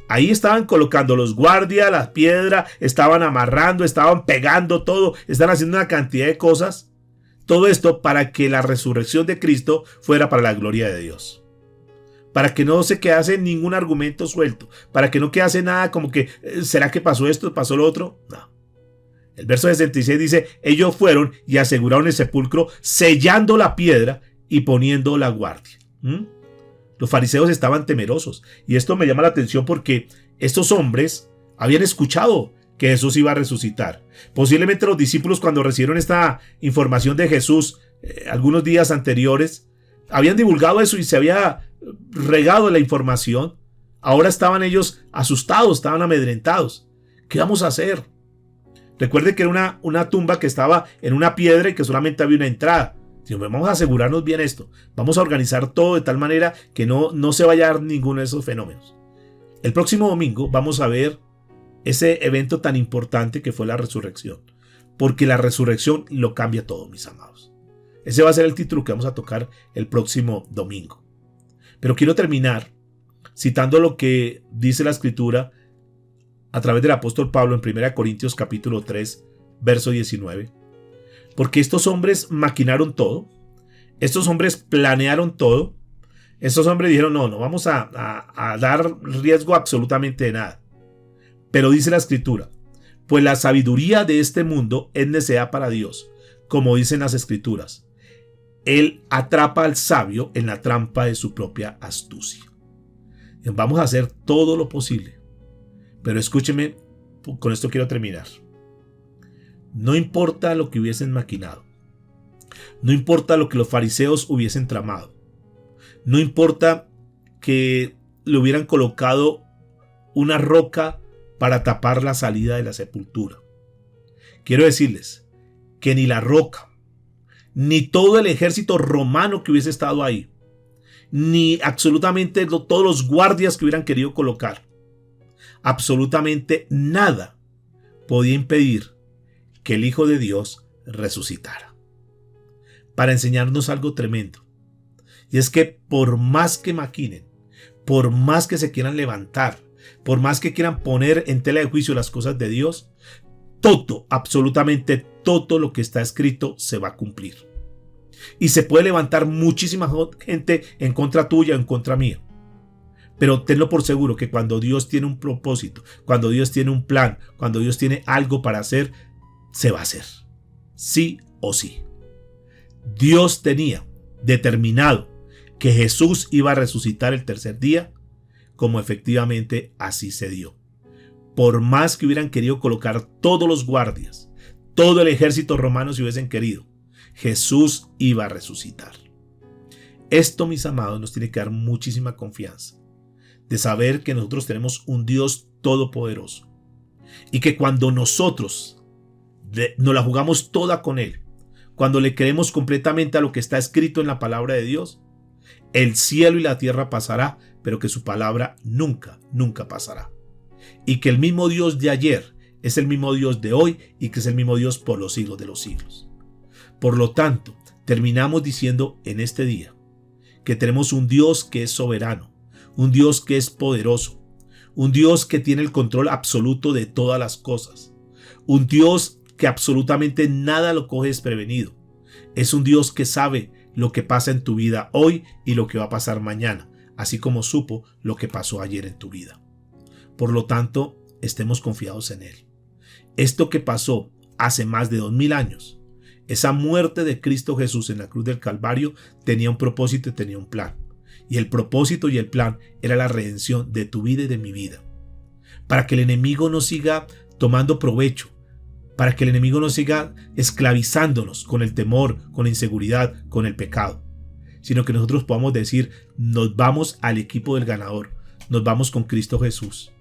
Ahí estaban colocando los guardias, las piedras, estaban amarrando, estaban pegando todo, están haciendo una cantidad de cosas. Todo esto para que la resurrección de Cristo fuera para la gloria de Dios. Para que no se quedase ningún argumento suelto. Para que no quedase nada como que, ¿será que pasó esto? ¿Pasó lo otro? No. El verso 66 dice, ellos fueron y aseguraron el sepulcro, sellando la piedra y poniendo la guardia. Los fariseos estaban temerosos. Y esto me llama la atención porque estos hombres habían escuchado que Jesús iba a resucitar. Posiblemente los discípulos, cuando recibieron esta información de Jesús algunos días anteriores, habían divulgado eso y se había regado la información. Ahora estaban ellos asustados, estaban amedrentados. ¿Qué vamos a hacer? Recuerde que era una tumba que estaba en una piedra y que solamente había una entrada. Vamos a asegurarnos bien esto. Vamos a organizar todo de tal manera que no se vaya a dar ninguno de esos fenómenos. El próximo domingo vamos a ver ese evento tan importante que fue la resurrección. Porque la resurrección lo cambia todo, mis amados. Ese va a ser el título que vamos a tocar el próximo domingo. Pero quiero terminar citando lo que dice la Escritura a través del apóstol Pablo en 1 Corintios capítulo 3, verso 19. Porque estos hombres maquinaron todo. Estos hombres planearon todo. Estos hombres dijeron, no vamos a dar riesgo absolutamente de nada. Pero dice la Escritura, pues la sabiduría de este mundo es necesidad para Dios, como dicen las Escrituras. Él atrapa al sabio en la trampa de su propia astucia. Vamos a hacer todo lo posible. Pero escúcheme, con esto quiero terminar. No importa lo que hubiesen maquinado. No importa lo que los fariseos hubiesen tramado. No importa que le hubieran colocado una roca para tapar la salida de la sepultura. Quiero decirles que ni la roca, ni todo el ejército romano que hubiese estado ahí, ni absolutamente todos los guardias que hubieran querido colocar, absolutamente nada podía impedir que el Hijo de Dios resucitara. Para enseñarnos algo tremendo. Y es que por más que maquinen, por más que se quieran levantar, por más que quieran poner en tela de juicio las cosas de Dios, todo, absolutamente todo lo que está escrito se va a cumplir. Y se puede levantar muchísima gente en contra tuya, en contra mía. Pero tenlo por seguro que cuando Dios tiene un propósito, cuando Dios tiene un plan, cuando Dios tiene algo para hacer, se va a hacer. Sí o sí. Dios tenía determinado que Jesús iba a resucitar el tercer día, como efectivamente así se dio. Por más que hubieran querido colocar todos los guardias, todo el ejército romano si hubiesen querido, Jesús iba a resucitar. Esto, mis amados, nos tiene que dar muchísima confianza de saber que nosotros tenemos un Dios todopoderoso y que cuando nosotros nos la jugamos toda con Él, cuando le creemos completamente a lo que está escrito en la palabra de Dios, el cielo y la tierra pasará, pero que su palabra nunca, nunca pasará. Y que el mismo Dios de ayer es el mismo Dios de hoy y que es el mismo Dios por los siglos de los siglos. Por lo tanto, terminamos diciendo en este día que tenemos un Dios que es soberano, un Dios que es poderoso, un Dios que tiene el control absoluto de todas las cosas, un Dios que absolutamente nada lo coge desprevenido. Es un Dios que sabe lo que pasa en tu vida hoy y lo que va a pasar mañana, así como supo lo que pasó ayer en tu vida. Por lo tanto, estemos confiados en Él. Esto que pasó hace más de 2000 años, esa muerte de Cristo Jesús en la cruz del Calvario, tenía un propósito y tenía un plan. Y el propósito y el plan era la redención de tu vida y de mi vida. Para que el enemigo no siga tomando provecho, para que el enemigo no siga esclavizándonos con el temor, con la inseguridad, con el pecado, sino que nosotros podamos decir, nos vamos al equipo del ganador, nos vamos con Cristo Jesús.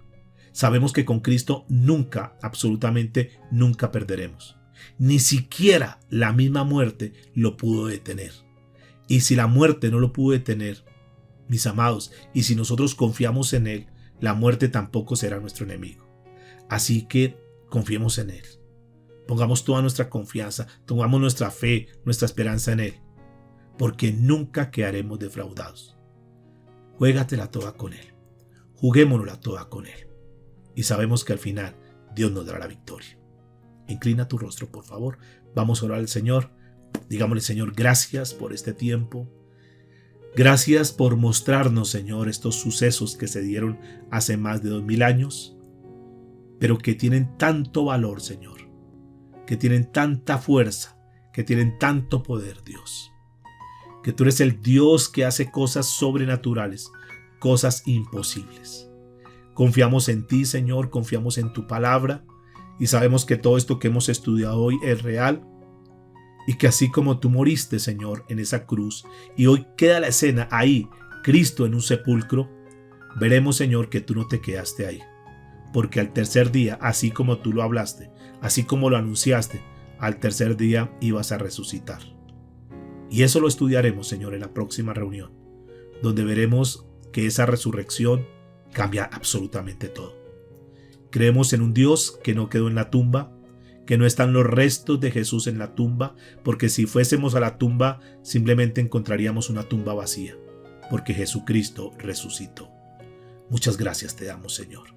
Sabemos que con Cristo nunca, absolutamente nunca perderemos. Ni siquiera la misma muerte lo pudo detener. Y si la muerte no lo pudo detener, mis amados, y si nosotros confiamos en Él, la muerte tampoco será nuestro enemigo. Así que confiemos en Él. Pongamos toda nuestra confianza, pongamos nuestra fe, nuestra esperanza en Él, porque nunca quedaremos defraudados. Juégatela toda con Él. Juguémonosla toda con Él. Y sabemos que al final Dios nos dará la victoria. Inclina tu rostro, por favor. Vamos a orar al Señor. Digámosle, Señor, gracias por este tiempo. Gracias por mostrarnos, Señor, estos sucesos que se dieron hace más de 2000 años, pero que tienen tanto valor, Señor, que tienen tanta fuerza, que tienen tanto poder, Dios. Que tú eres el Dios que hace cosas sobrenaturales, cosas imposibles. Confiamos en ti, Señor, confiamos en tu palabra y sabemos que todo esto que hemos estudiado hoy es real y que así como tú moriste, Señor, en esa cruz y hoy queda la escena ahí, Cristo en un sepulcro, veremos, Señor, que tú no te quedaste ahí, porque al tercer día, así como tú lo hablaste, así como lo anunciaste, al tercer día ibas a resucitar. Y eso lo estudiaremos, Señor, en la próxima reunión, donde veremos que esa resurrección cambia absolutamente todo. Creemos en un Dios que no quedó en la tumba, que no están los restos de Jesús en la tumba, porque si fuésemos a la tumba simplemente encontraríamos una tumba vacía, porque Jesucristo resucitó. Muchas gracias te damos, Señor,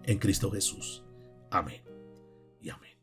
en Cristo Jesús. Amén y amén.